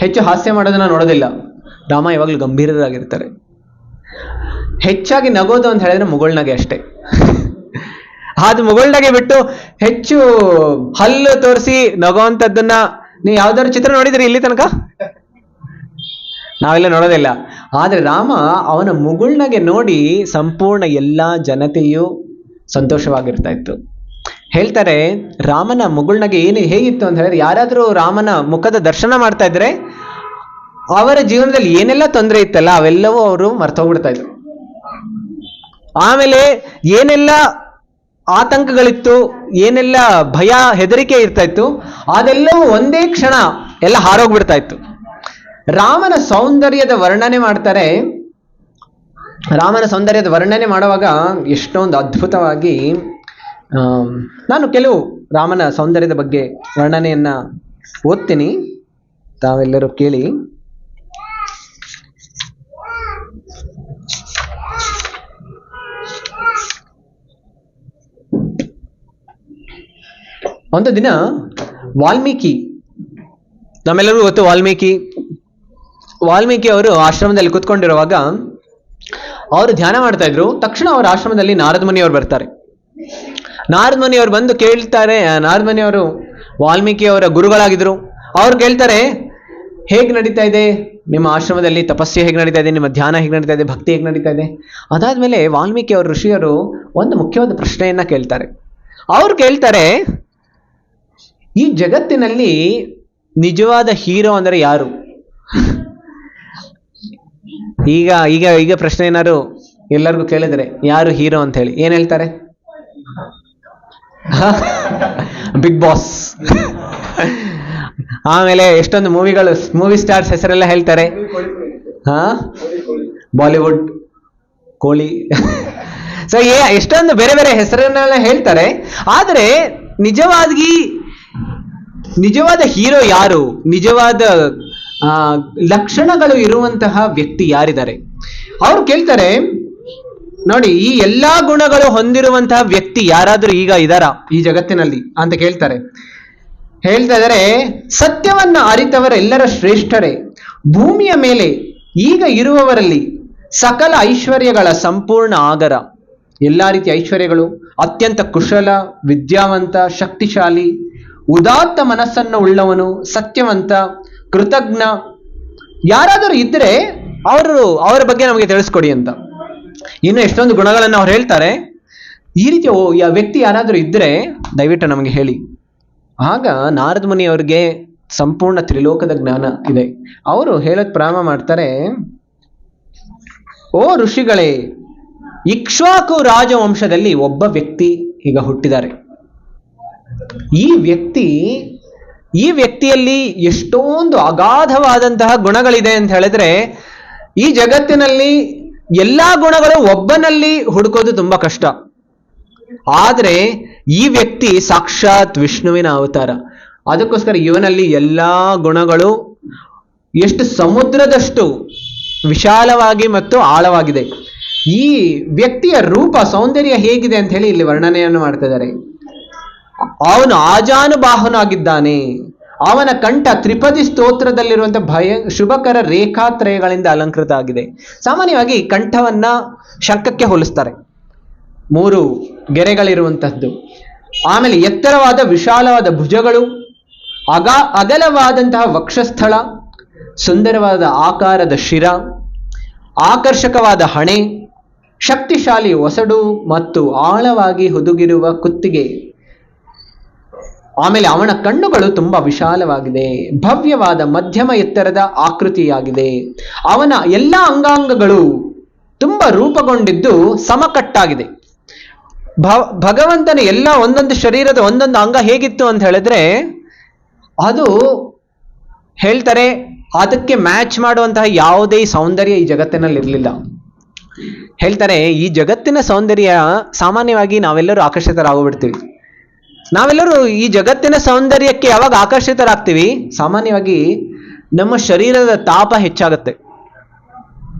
ಹೆಚ್ಚು ಹಾಸ್ಯ ಮಾಡೋದನ್ನ ನೋಡೋದಿಲ್ಲ. ರಾಮ ಯಾವಾಗ್ಲೂ ಗಂಭೀರರಾಗಿರ್ತಾರೆ. ಹೆಚ್ಚಾಗಿ ನಗೋದು ಅಂತ ಹೇಳಿದ್ರೆ ಮುಗುಳ್ನಗೆ ಅಷ್ಟೇ. ಅದು ಮುಗುಳ್ನಗೆ ಬಿಟ್ಟು ಹೆಚ್ಚು ಹಲ್ಲು ತೋರಿಸಿ ನಗೋವಂಥದ್ದನ್ನ ನೀವು ಯಾವ್ದಾದ್ರು ಚಿತ್ರ ನೋಡಿದ್ರಿ ಇಲ್ಲಿ ತನಕ? ನಾವೆಲ್ಲ ನೋಡೋದಿಲ್ಲ. ಆದ್ರೆ ರಾಮ ಅವನ ಮುಗುಳ್ನಗೆ ನೋಡಿ ಸಂಪೂರ್ಣ ಎಲ್ಲಾ ಜನತೆಯು ಸಂತೋಷವಾಗಿರ್ತಾ ಇತ್ತು. ಹೇಳ್ತಾರೆ, ರಾಮನ ಮುಗುಳ್ನಗೆ ಹೇಗಿತ್ತು ಅಂತ ಹೇಳಿದ್ರೆ, ಯಾರಾದ್ರೂ ರಾಮನ ಮುಖದ ದರ್ಶನ ಮಾಡ್ತಾ ಇದ್ರೆ ಅವರ ಜೀವನದಲ್ಲಿ ಏನೆಲ್ಲ ತೊಂದರೆ ಇತ್ತಲ್ಲ ಅವೆಲ್ಲವೂ ಅವರು ಮರ್ತೋಗ್ಬಿಡ್ತಾ ಇದ್ರು. ಆಮೇಲೆ ಏನೆಲ್ಲ ಆತಂಕಗಳಿತ್ತು, ಏನೆಲ್ಲ ಭಯ ಹೆದರಿಕೆ ಇರ್ತಾ ಇತ್ತು, ಅದೆಲ್ಲವೂ ಒಂದೇ ಕ್ಷಣ ಎಲ್ಲ ಹಾರೋಗ್ಬಿಡ್ತಾ ಇತ್ತು. ರಾಮನ ಸೌಂದರ್ಯದ ವರ್ಣನೆ ಮಾಡ್ತಾರೆ. ರಾಮನ ಸೌಂದರ್ಯದ ವರ್ಣನೆ ಮಾಡುವಾಗ ಎಷ್ಟೊಂದು ಅದ್ಭುತವಾಗಿ, ನಾನು ಕೆಲವು ರಾಮನ ಸೌಂದರ್ಯದ ಬಗ್ಗೆ ವರ್ಣನೆಯನ್ನ ಓದ್ತೀನಿ, ತಾವೆಲ್ಲರೂ ಕೇಳಿ. ಒಂದು ದಿನ ವಾಲ್ಮೀಕಿ, ನಮ್ಮೆಲ್ಲರಿಗೂ ಗೊತ್ತು ವಾಲ್ಮೀಕಿ ಅವರು ಆಶ್ರಮದಲ್ಲಿ ಕೂತ್ಕೊಂಡಿರುವಾಗ ಅವರು ಧ್ಯಾನ ಮಾಡ್ತಾ ಇದ್ರು. ತಕ್ಷಣ ಅವರ ಆಶ್ರಮದಲ್ಲಿ ನಾರದ ಮುನಿಯವರು ಬರ್ತಾರೆ. ನಾರದ ಮುನಿಯವರು ಬಂದು ಕೇಳ್ತಾರೆ, ನಾರದ ಮುನಿಯವರು ವಾಲ್ಮೀಕಿ ಅವರ ಗುರುಗಳಾಗಿದ್ರು. ಅವ್ರು ಕೇಳ್ತಾರೆ, ಹೇಗೆ ನಡೀತಾ ಇದೆ ನಿಮ್ಮ ಆಶ್ರಮದಲ್ಲಿ ತಪಸ್ಸು, ಹೇಗೆ ನಡೀತಾ ಇದೆ, ನಿಮ್ಮ ಧ್ಯಾನ ಹೇಗೆ ನಡೀತಾ ಇದೆ, ಭಕ್ತಿ ಹೇಗೆ ನಡೀತಾ ಇದೆ? ಅದಾದ್ಮೇಲೆ ವಾಲ್ಮೀಕಿ ಅವರು ಋಷಿಯರು ಒಂದು ಮುಖ್ಯವಾದ ಪ್ರಶ್ನೆಯನ್ನ ಕೇಳ್ತಾರೆ. ಅವ್ರು ಕೇಳ್ತಾರೆ, ಈ ಜಗತ್ತಿನಲ್ಲಿ ನಿಜವಾದ ಹೀರೋ ಅಂದರೆ ಯಾರು? ಈಗ ಈಗ ಈಗ ಪ್ರಶ್ನೆ ಏನಾದ್ರು ಎಲ್ಲರಿಗೂ ಕೇಳಿದ್ರೆ ಯಾರು ಹೀರೋ ಅಂತ ಹೇಳಿ ಏನ್ ಹೇಳ್ತಾರೆ? Big boss. ಆಮೇಲೆ ಎಷ್ಟೊಂದು ಮೂವಿ ಸ್ಟಾರ್ಸ್ ಹೆಸರೆಲ್ಲ ಹೇಳ್ತಾರೆ. ಬಾಲಿವುಡ್, ಕೋಳಿ. ಸೊ ಎಷ್ಟೊಂದು ಬೇರೆ ಬೇರೆ ಹೆಸರನ್ನೆಲ್ಲ ಹೇಳ್ತಾರೆ. ಆದರೆ ನಿಜವಾದ ಹೀರೋ ಯಾರು, ನಿಜವಾದ ಲಕ್ಷಣಗಳು ಇರುವಂತಹ ವ್ಯಕ್ತಿ ಯಾರಿದ್ದಾರೆ? ಅವ್ರು ಕೇಳ್ತಾರೆ, ನೋಡಿ, ಈ ಎಲ್ಲಾ ಗುಣಗಳು ಹೊಂದಿರುವಂತಹ ವ್ಯಕ್ತಿ ಯಾರಾದ್ರೂ ಈಗ ಇದಾರ ಈ ಜಗತ್ತಿನಲ್ಲಿ ಅಂತ ಕೇಳ್ತಾರೆ. ಹೇಳ್ತಾ ಇದ್ದಾರೆ, ಸತ್ಯವನ್ನ ಅರಿತವರೆಲ್ಲರ ಶ್ರೇಷ್ಠರೇ, ಭೂಮಿಯ ಮೇಲೆ ಈಗ ಇರುವವರಲ್ಲಿ ಸಕಲ ಐಶ್ವರ್ಯಗಳ ಸಂಪೂರ್ಣ ಆಗರ, ಎಲ್ಲಾ ರೀತಿಯ ಐಶ್ವರ್ಯಗಳು, ಅತ್ಯಂತ ಕುಶಲ, ವಿದ್ಯಾವಂತ, ಶಕ್ತಿಶಾಲಿ, ಉದಾತ್ತ ಮನಸ್ಸನ್ನು ಉಳ್ಳವನು, ಸತ್ಯವಂತ, ಕೃತಜ್ಞ ಯಾರಾದರೂ ಇದ್ರೆ ಅವರ ಬಗ್ಗೆ ನಮಗೆ ತಿಳಿಸ್ಕೊಡಿ ಅಂತ. ಇನ್ನು ಎಷ್ಟೊಂದು ಗುಣಗಳನ್ನು ಅವ್ರು ಹೇಳ್ತಾರೆ. ಈ ರೀತಿಯ ವ್ಯಕ್ತಿ ಯಾರಾದರೂ ಇದ್ರೆ ದಯವಿಟ್ಟು ನಮಗೆ ಹೇಳಿ. ಆಗ ನಾರದ ಮುನಿ ಅವ್ರಿಗೆ ಸಂಪೂರ್ಣ ತ್ರಿಲೋಕದ ಜ್ಞಾನ ಇದೆ. ಅವರು ಹೇಳೋದ್ ಪ್ರಾರಂಭ ಮಾಡ್ತಾರೆ, ಓ ಋಷಿಗಳೇ, ಇಕ್ಷ್ವಾಕು ರಾಜವಂಶದಲ್ಲಿ ಒಬ್ಬ ವ್ಯಕ್ತಿ ಈಗ ಹುಟ್ಟಿದ್ದಾರೆ. ಈ ವ್ಯಕ್ತಿಯಲ್ಲಿ ಎಷ್ಟೊಂದು ಅಗಾಧವಾದಂತಹ ಗುಣಗಳಿದೆ ಅಂತ ಹೇಳಿದ್ರೆ, ಈ ಜಗತ್ತಿನಲ್ಲಿ ಎಲ್ಲಾ ಗುಣಗಳು ಒಬ್ಬನಲ್ಲಿ ಹುಡುಕೋದು ತುಂಬಾ ಕಷ್ಟ. ಆದ್ರೆ ಈ ವ್ಯಕ್ತಿ ಸಾಕ್ಷಾತ್ ವಿಷ್ಣುವಿನ ಅವತಾರ. ಅದಕ್ಕೋಸ್ಕರ ಇವನಲ್ಲಿ ಎಲ್ಲಾ ಗುಣಗಳು ಎಷ್ಟು ಸಮುದ್ರದಷ್ಟು ವಿಶಾಲವಾಗಿ ಮತ್ತು ಆಳವಾಗಿದೆ. ಈ ವ್ಯಕ್ತಿಯ ರೂಪ, ಸೌಂದರ್ಯ ಹೇಗಿದೆ ಅಂತ ಹೇಳಿ ಇಲ್ಲಿ ವರ್ಣನೆಯನ್ನು ಮಾಡ್ತಾ ಇದ್ದಾರೆ. ಅವನು ಆಜಾನುಬಾಹುನಾಗಿದ್ದಾನೆ. ಅವನ ಕಂಠ ತ್ರಿಪದಿ ಸ್ತೋತ್ರದಲ್ಲಿರುವಂತಹ ಶುಭಕರ ರೇಖಾತ್ರಯಗಳಿಂದ ಅಲಂಕೃತ ಆಗಿದೆ. ಸಾಮಾನ್ಯವಾಗಿ ಕಂಠವನ್ನ ಶಂಖಕ್ಕೆ ಹೋಲಿಸ್ತಾರೆ, 3 ಗೆರೆಗಳಿರುವಂತಹದ್ದು. ಆಮೇಲೆ ಎತ್ತರವಾದ ವಿಶಾಲವಾದ ಭುಜಗಳು, ಅಗಲವಾದಂತಹ ವಕ್ಷಸ್ಥಳ, ಸುಂದರವಾದ ಆಕಾರದ ಶಿರ, ಆಕರ್ಷಕವಾದ ಹಣೆ, ಶಕ್ತಿಶಾಲಿ ಒಸಡು ಮತ್ತು ಆಳವಾಗಿ ಹುದುಗಿರುವ ಕುತ್ತಿಗೆ. ಆಮೇಲೆ ಅವನ ಕಣ್ಣುಗಳು ತುಂಬಾ ವಿಶಾಲವಾಗಿದೆ, ಭವ್ಯವಾದ ಮಧ್ಯಮ ಎತ್ತರದ ಆಕೃತಿಯಾಗಿದೆ. ಅವನ ಎಲ್ಲ ಅಂಗಾಂಗಗಳು ತುಂಬಾ ರೂಪುಗೊಂಡಿದ್ದು ಸಮಕಟ್ಟಾಗಿದೆ. ಭಗವಂತನ ಎಲ್ಲ ಒಂದೊಂದು ಶರೀರದ ಒಂದೊಂದು ಅಂಗ ಹೇಗಿತ್ತು ಅಂತ ಹೇಳಿದ್ರೆ, ಅದು ಹೇಳ್ತಾರೆ ಅದಕ್ಕೆ ಮ್ಯಾಚ್ ಮಾಡುವಂತಹ ಯಾವುದೇ ಸೌಂದರ್ಯ ಈ ಜಗತ್ತಿನಲ್ಲಿ ಇರಲಿಲ್ಲ. ಹೇಳ್ತಾರೆ, ಈ ಜಗತ್ತಿನ ಸೌಂದರ್ಯ ಸಾಮಾನ್ಯವಾಗಿ ನಾವೆಲ್ಲರೂ ಆಕರ್ಷಿತರಾಗೋಗ್ಬಿಡ್ತೀವಿ. ನಾವೆಲ್ಲರೂ ಈ ಜಗತ್ತಿನ ಸೌಂದರ್ಯಕ್ಕೆ ಯಾವಾಗ ಆಕರ್ಷಿತರಾಗ್ತೀವಿ, ಸಾಮಾನ್ಯವಾಗಿ ನಮ್ಮ ಶರೀರದ ತಾಪ ಹೆಚ್ಚಾಗುತ್ತೆ.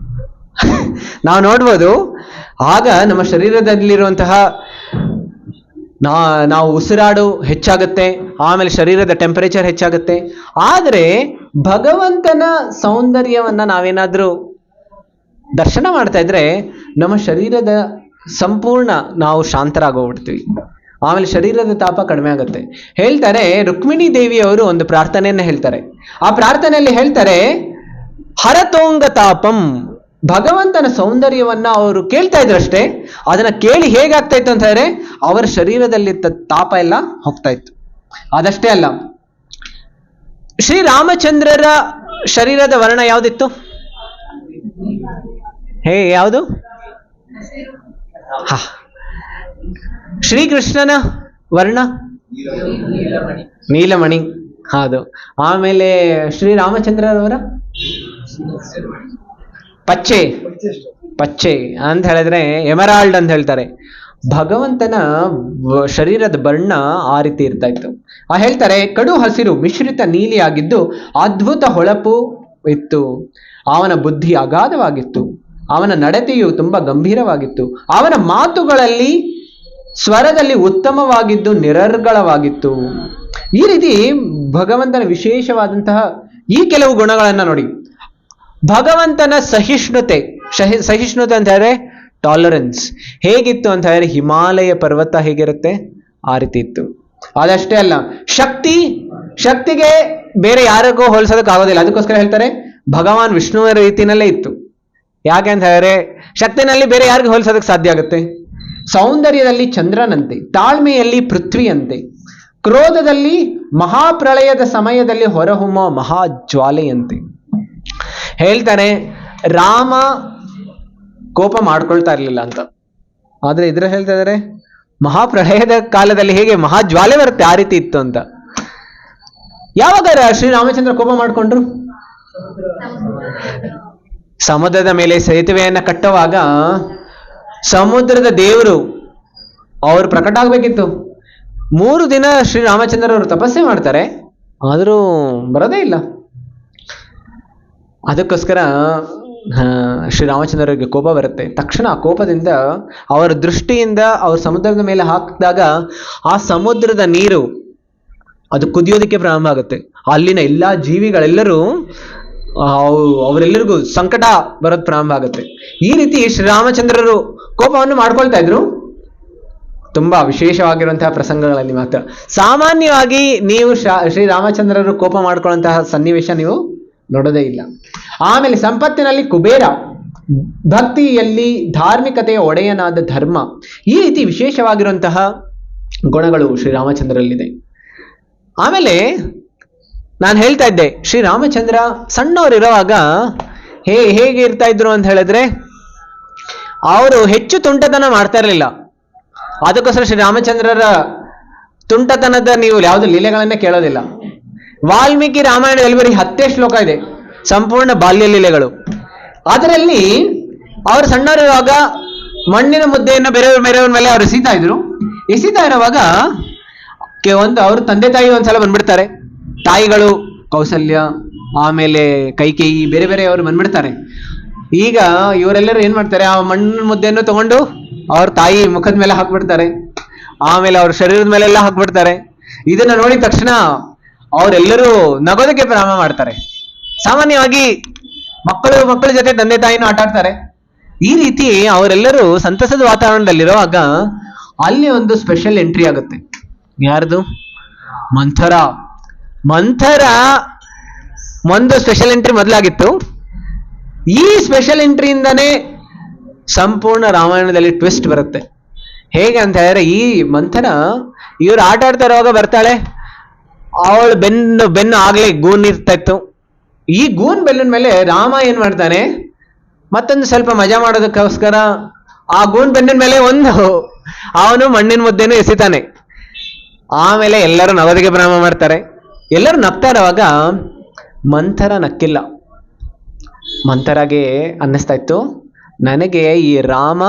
ನಾವು ನೋಡ್ಬೋದು, ಆಗ ನಮ್ಮ ಶರೀರದಲ್ಲಿರುವಂತಹ ನಾವು ಉಸಿರಾಡು ಹೆಚ್ಚಾಗುತ್ತೆ, ಆಮೇಲೆ ಶರೀರದ ಟೆಂಪರೇಚರ್ ಹೆಚ್ಚಾಗುತ್ತೆ. ಆದರೆ ಭಗವಂತನ ಸೌಂದರ್ಯವನ್ನ ನಾವೇನಾದ್ರೂ ದರ್ಶನ ಮಾಡ್ತಾ ಇದ್ರೆ ನಮ್ಮ ಶರೀರದ ಸಂಪೂರ್ಣ ನಾವು ಶಾಂತರಾಗೋಗ್ಬಿಡ್ತೀವಿ. ಆಮೇಲೆ ಶರೀರದ ತಾಪ ಕಡಿಮೆ ಆಗುತ್ತೆ. ಹೇಳ್ತಾರೆ, ರುಕ್ಮಿಣಿ ದೇವಿಯವರು ಒಂದು ಪ್ರಾರ್ಥನೆಯನ್ನ ಹೇಳ್ತಾರೆ. ಆ ಪ್ರಾರ್ಥನೆಯಲ್ಲಿ ಹೇಳ್ತಾರೆ, ಹರತೋಂಗ ತಾಪಂ. ಭಗವಂತನ ಸೌಂದರ್ಯವನ್ನ ಅವರು ಕೇಳ್ತಾ ಇದ್ರಷ್ಟೇ, ಅದನ್ನ ಕೇಳಿ ಹೇಗಾಗ್ತಾ ಇತ್ತು ಅಂತ ಹೇಳಿದ್ರೆ ಅವರ ಶರೀರದಲ್ಲಿ ತಾಪ ಎಲ್ಲ ಹೋಗ್ತಾ ಇತ್ತು. ಅದಷ್ಟೇ ಅಲ್ಲ, ಶ್ರೀರಾಮಚಂದ್ರರ ಶರೀರದ ವರ್ಣ ಯಾವ್ದಿತ್ತು? ಯಾವುದು? ಶ್ರೀಕೃಷ್ಣನ ವರ್ಣ ನೀಲಮಣಿ. ಹೌದು. ಆಮೇಲೆ ಶ್ರೀರಾಮಚಂದ್ರರವರ ಪಚ್ಚೆ ಅಂತ ಹೇಳಿದ್ರೆ ಎಮರಾಲ್ಡ್ ಅಂತ ಹೇಳ್ತಾರೆ. ಭಗವಂತನ ಶರೀರದ ಬಣ್ಣ ಆ ರೀತಿ ಇರ್ತಾ ಇತ್ತು. ಹೇಳ್ತಾರೆ, ಕಡು ಹಸಿರು ಮಿಶ್ರಿತ ನೀಲಿಯಾಗಿದ್ದು ಅದ್ಭುತ ಹೊಳಪು ಇತ್ತು. ಅವನ ಬುದ್ಧಿ ಅಗಾಧವಾಗಿತ್ತು. ಅವನ ನಡತೆಯು ತುಂಬಾ ಗಂಭೀರವಾಗಿತ್ತು. ಅವನ ಮಾತುಗಳಲ್ಲಿ ಸ್ವರದಲ್ಲಿ ಉತ್ತಮವಾಗಿದ್ದು ನಿರರ್ಗಳವಾಗಿತ್ತು. ಈ ರೀತಿ ಭಗವಂತನ ವಿಶೇಷವಾದಂತಹ ಈ ಕೆಲವು ಗುಣಗಳನ್ನ ನೋಡಿ. ಭಗವಂತನ ಸಹಿಷ್ಣುತೆ ಅಂತ ಹೇಳಿದ್ರೆ ಟಾಲರೆನ್ಸ್ ಹೇಗಿತ್ತು ಅಂತ ಹೇಳಿದ್ರೆ ಹಿಮಾಲಯ ಪರ್ವತ ಹೇಗಿರುತ್ತೆ ಆ ರೀತಿ ಇತ್ತು. ಅದಷ್ಟೇ ಅಲ್ಲ, ಶಕ್ತಿಗೆ ಬೇರೆ ಯಾರಿಗೂ ಹೋಲಿಸೋದಕ್ಕಾಗೋದಿಲ್ಲ. ಅದಕ್ಕೋಸ್ಕರ ಹೇಳ್ತಾರೆ ಭಗವಾನ್ ವಿಷ್ಣುವಿನ ರೀತಿನಲ್ಲೇ ಇತ್ತು. ಯಾಕೆ ಅಂತ ಹೇಳಿದ್ರೆ ಶಕ್ತಿನಲ್ಲಿ ಬೇರೆ ಯಾರಿಗೂ ಹೋಲಿಸೋದಕ್ಕೆ ಸಾಧ್ಯ ಆಗುತ್ತೆ. ಸೌಂದರ್ಯದಲ್ಲಿ ಚಂದ್ರನಂತೆ, ತಾಳ್ಮೆಯಲ್ಲಿ ಪೃಥ್ವಿಯಂತೆ, ಕ್ರೋಧದಲ್ಲಿ ಮಹಾಪ್ರಳಯದ ಸಮಯದಲ್ಲಿ ಹೊರಹೊಮ್ಮುವ ಮಹಾಜ್ವಾಲೆಯಂತೆ. ಹೇಳ್ತಾರೆ ರಾಮ ಕೋಪ ಮಾಡ್ಕೊಳ್ತಾ ಇರ್ಲಿಲ್ಲ ಅಂತ, ಆದ್ರೆ ಇದ್ರ ಹೇಳ್ತಾ ಇದಾರೆ ಮಹಾಪ್ರಳಯದ ಕಾಲದಲ್ಲಿ ಹೇಗೆ ಮಹಾಜ್ವಾಲೆ ಬರುತ್ತೆ ಆ ರೀತಿ ಇತ್ತು ಅಂತ. ಯಾವಾಗ ಶ್ರೀರಾಮಚಂದ್ರ ಕೋಪ ಮಾಡ್ಕೊಂಡ್ರು? ಸಮುದ್ರದ ಮೇಲೆ ಸೇತುವೆಯನ್ನ ಕಟ್ಟುವಾಗ ಸಮುದ್ರದ ದೇವರು ಅವರು ಪ್ರಕಟ ಆಗ್ಬೇಕಿತ್ತು. 3 ದಿನ ಶ್ರೀರಾಮಚಂದ್ರ ಅವರು ತಪಸ್ಸೆ ಮಾಡ್ತಾರೆ, ಆದರೂ ಬರೋದೇ ಇಲ್ಲ. ಅದಕ್ಕೋಸ್ಕರ ಶ್ರೀರಾಮಚಂದ್ರರಿಗೆ ಕೋಪ ಬರುತ್ತೆ. ತಕ್ಷಣ ಆ ಕೋಪದಿಂದ ಅವರ ದೃಷ್ಟಿಯಿಂದ ಅವ್ರ ಸಮುದ್ರದ ಮೇಲೆ ಹಾಕಿದಾಗ ಆ ಸಮುದ್ರದ ನೀರು ಅದು ಕುದಿಯೋದಕ್ಕೆ ಪ್ರಾರಂಭ ಆಗುತ್ತೆ. ಅಲ್ಲಿನ ಎಲ್ಲಾ ಜೀವಿಗಳೆಲ್ಲರೂ ಅವರೆಲ್ಲರಿಗೂ ಸಂಕಟ ಬರೋದು ಪ್ರಾರಂಭ ಆಗುತ್ತೆ. ಈ ರೀತಿ ಶ್ರೀರಾಮಚಂದ್ರರು ಕೋಪವನ್ನು ಮಾಡ್ಕೊಳ್ತಾ ಇದ್ರು. ತುಂಬಾ ವಿಶೇಷವಾಗಿರುವಂತಹ ಪ್ರಸಂಗಗಳಲ್ಲಿ ಮಾತ್ರ. ಸಾಮಾನ್ಯವಾಗಿ ನೀವು ಶ್ರೀರಾಮಚಂದ್ರರು ಕೋಪ ಮಾಡ್ಕೊಳ್ಳುವಂತಹ ಸನ್ನಿವೇಶ ನೀವು ನೋಡೋದೇ ಇಲ್ಲ. ಆಮೇಲೆ ಸಂಪತ್ತಿನಲ್ಲಿ ಕುಬೇರ, ಭಕ್ತಿಯಲ್ಲಿ ಧಾರ್ಮಿಕತೆಯ ಒಡೆಯನಾದ ಧರ್ಮ, ಈ ರೀತಿ ವಿಶೇಷವಾಗಿರುವಂತಹ ಗುಣಗಳು ಶ್ರೀರಾಮಚಂದ್ರರಲ್ಲಿದೆ. ಆಮೇಲೆ ನಾನು ಹೇಳ್ತಾ ಇದ್ದೆ ಶ್ರೀರಾಮಚಂದ್ರ ಸಣ್ಣವರಿರುವಾಗ ಹೇಗೆ ಇರ್ತಾ ಇದ್ರು ಅಂತ ಹೇಳಿದ್ರೆ ಅವರು ಹೆಚ್ಚು ತುಂಟತನ ಮಾಡ್ತಾ ಇರಲಿಲ್ಲ. ಅದಕ್ಕೋಸ್ಕರ ಶ್ರೀರಾಮಚಂದ್ರರ ತುಂಟತನದ ನೀವು ಯಾವುದು ಲೀಲೆಗಳನ್ನೇ ಕೇಳೋದಿಲ್ಲ. ವಾಲ್ಮೀಕಿ ರಾಮಾಯಣದಲ್ಲಿ ಬರೀ 10 ಶ್ಲೋಕ ಇದೆ, ಸಂಪೂರ್ಣ ಬಾಲ್ಯ ಲೀಲೆಗಳು. ಅದರಲ್ಲಿ ಅವರು ಸಣ್ಣವರಿರುವಾಗ ಮಣ್ಣಿನ ಮುದ್ದೆಯನ್ನು ಬೇರೆಯವ್ರ ಮೇಲೆ ಅವರು ಎಸಿತಾ ಇರುವಾಗ ಅವ್ರ ತಂದೆ ತಾಯಿ ಒಂದ್ಸಲ ಬಂದ್ಬಿಡ್ತಾರೆ. ತಾಯಿಗಳು ಕೌಸಲ್ಯ, ಆಮೇಲೆ ಕೈಕೇಯಿ, ಬೇರೆ ಬೇರೆ ಅವರು ಬಂದ್ಬಿಡ್ತಾರೆ. ಈಗ ಇವರೆಲ್ಲರೂ ಏನ್ ಮಾಡ್ತಾರೆ, ಆ ಮಣ್ಣಿನ ಮುದ್ದೆಯನ್ನು ತಗೊಂಡು ಅವ್ರ ತಾಯಿ ಮುಖದ ಮೇಲೆ ಹಾಕ್ಬಿಡ್ತಾರೆ, ಆಮೇಲೆ ಅವ್ರ ಶರೀರದ ಮೇಲೆಲ್ಲ ಹಾಕ್ಬಿಡ್ತಾರೆ. ಇದನ್ನ ನೋಡಿದ ತಕ್ಷಣ ಅವರೆಲ್ಲರೂ ನಗೋದಕ್ಕೆ ಪ್ರಾರಂಭ ಮಾಡ್ತಾರೆ. ಸಾಮಾನ್ಯವಾಗಿ ಮಕ್ಕಳ ಜೊತೆ ತಂದೆ ತಾಯಿನೂ ಆಟ ಆಡ್ತಾರೆ. ಈ ರೀತಿ ಅವರೆಲ್ಲರೂ ಸಂತಸದ ವಾತಾವರಣದಲ್ಲಿರುವಾಗ ಅಲ್ಲಿ ಒಂದು ಸ್ಪೆಷಲ್ ಎಂಟ್ರಿ ಆಗುತ್ತೆ. ಯಾರ್ದು? ಮಂಥರ ಒಂದು ಸ್ಪೆಷಲ್ ಎಂಟ್ರಿ ಮೊದಲಾಗಿತ್ತು. ಈ ಸ್ಪೆಷಲ್ ಎಂಟ್ರಿಯಿಂದಾನೇ ಸಂಪೂರ್ಣ ರಾಮಾಯಣದಲ್ಲಿ ಟ್ವಿಸ್ಟ್ ಬರುತ್ತೆ. ಹೇಗೆ ಅಂತ ಹೇಳಿದ್ರೆ, ಈ ಮಂಥರ ಇವ್ರು ಆಟ ಆಡ್ತಾ ಇರುವಾಗ ಬರ್ತಾಳೆ. ಅವಳು ಬೆನ್ನು ಆಗ್ಲೇ ಗೂನ್ ಇರ್ತಾ ಇತ್ತು. ಈ ಗೂನ್ ಬೆಲ್ಲಿನ ಮೇಲೆ ರಾಮ ಏನ್ ಮಾಡ್ತಾನೆ, ಮತ್ತೊಂದು ಸ್ವಲ್ಪ ಮಜಾ ಮಾಡೋದಕ್ಕೋಸ್ಕರ ಆ ಗೂನ್ ಬೆನ್ನಿನ ಮೇಲೆ ಅವನು ಮಣ್ಣಿನ ಮುದ್ದೆನೂ ಎಸಿತಾನೆ. ಆಮೇಲೆ ಎಲ್ಲರೂ ನವದಿಗೆ ಪ್ರಾರಂಭ ಮಾಡ್ತಾರೆ. ಎಲ್ಲರೂ ನಗ್ತಾ ಇರುವಾಗ ಮಂಥರ ನಕ್ಕಿಲ್ಲ. ಮಂಥರಾಗೆ ಅನ್ನಿಸ್ತಾ ಇತ್ತು, ನನಗೆ ಈ ರಾಮ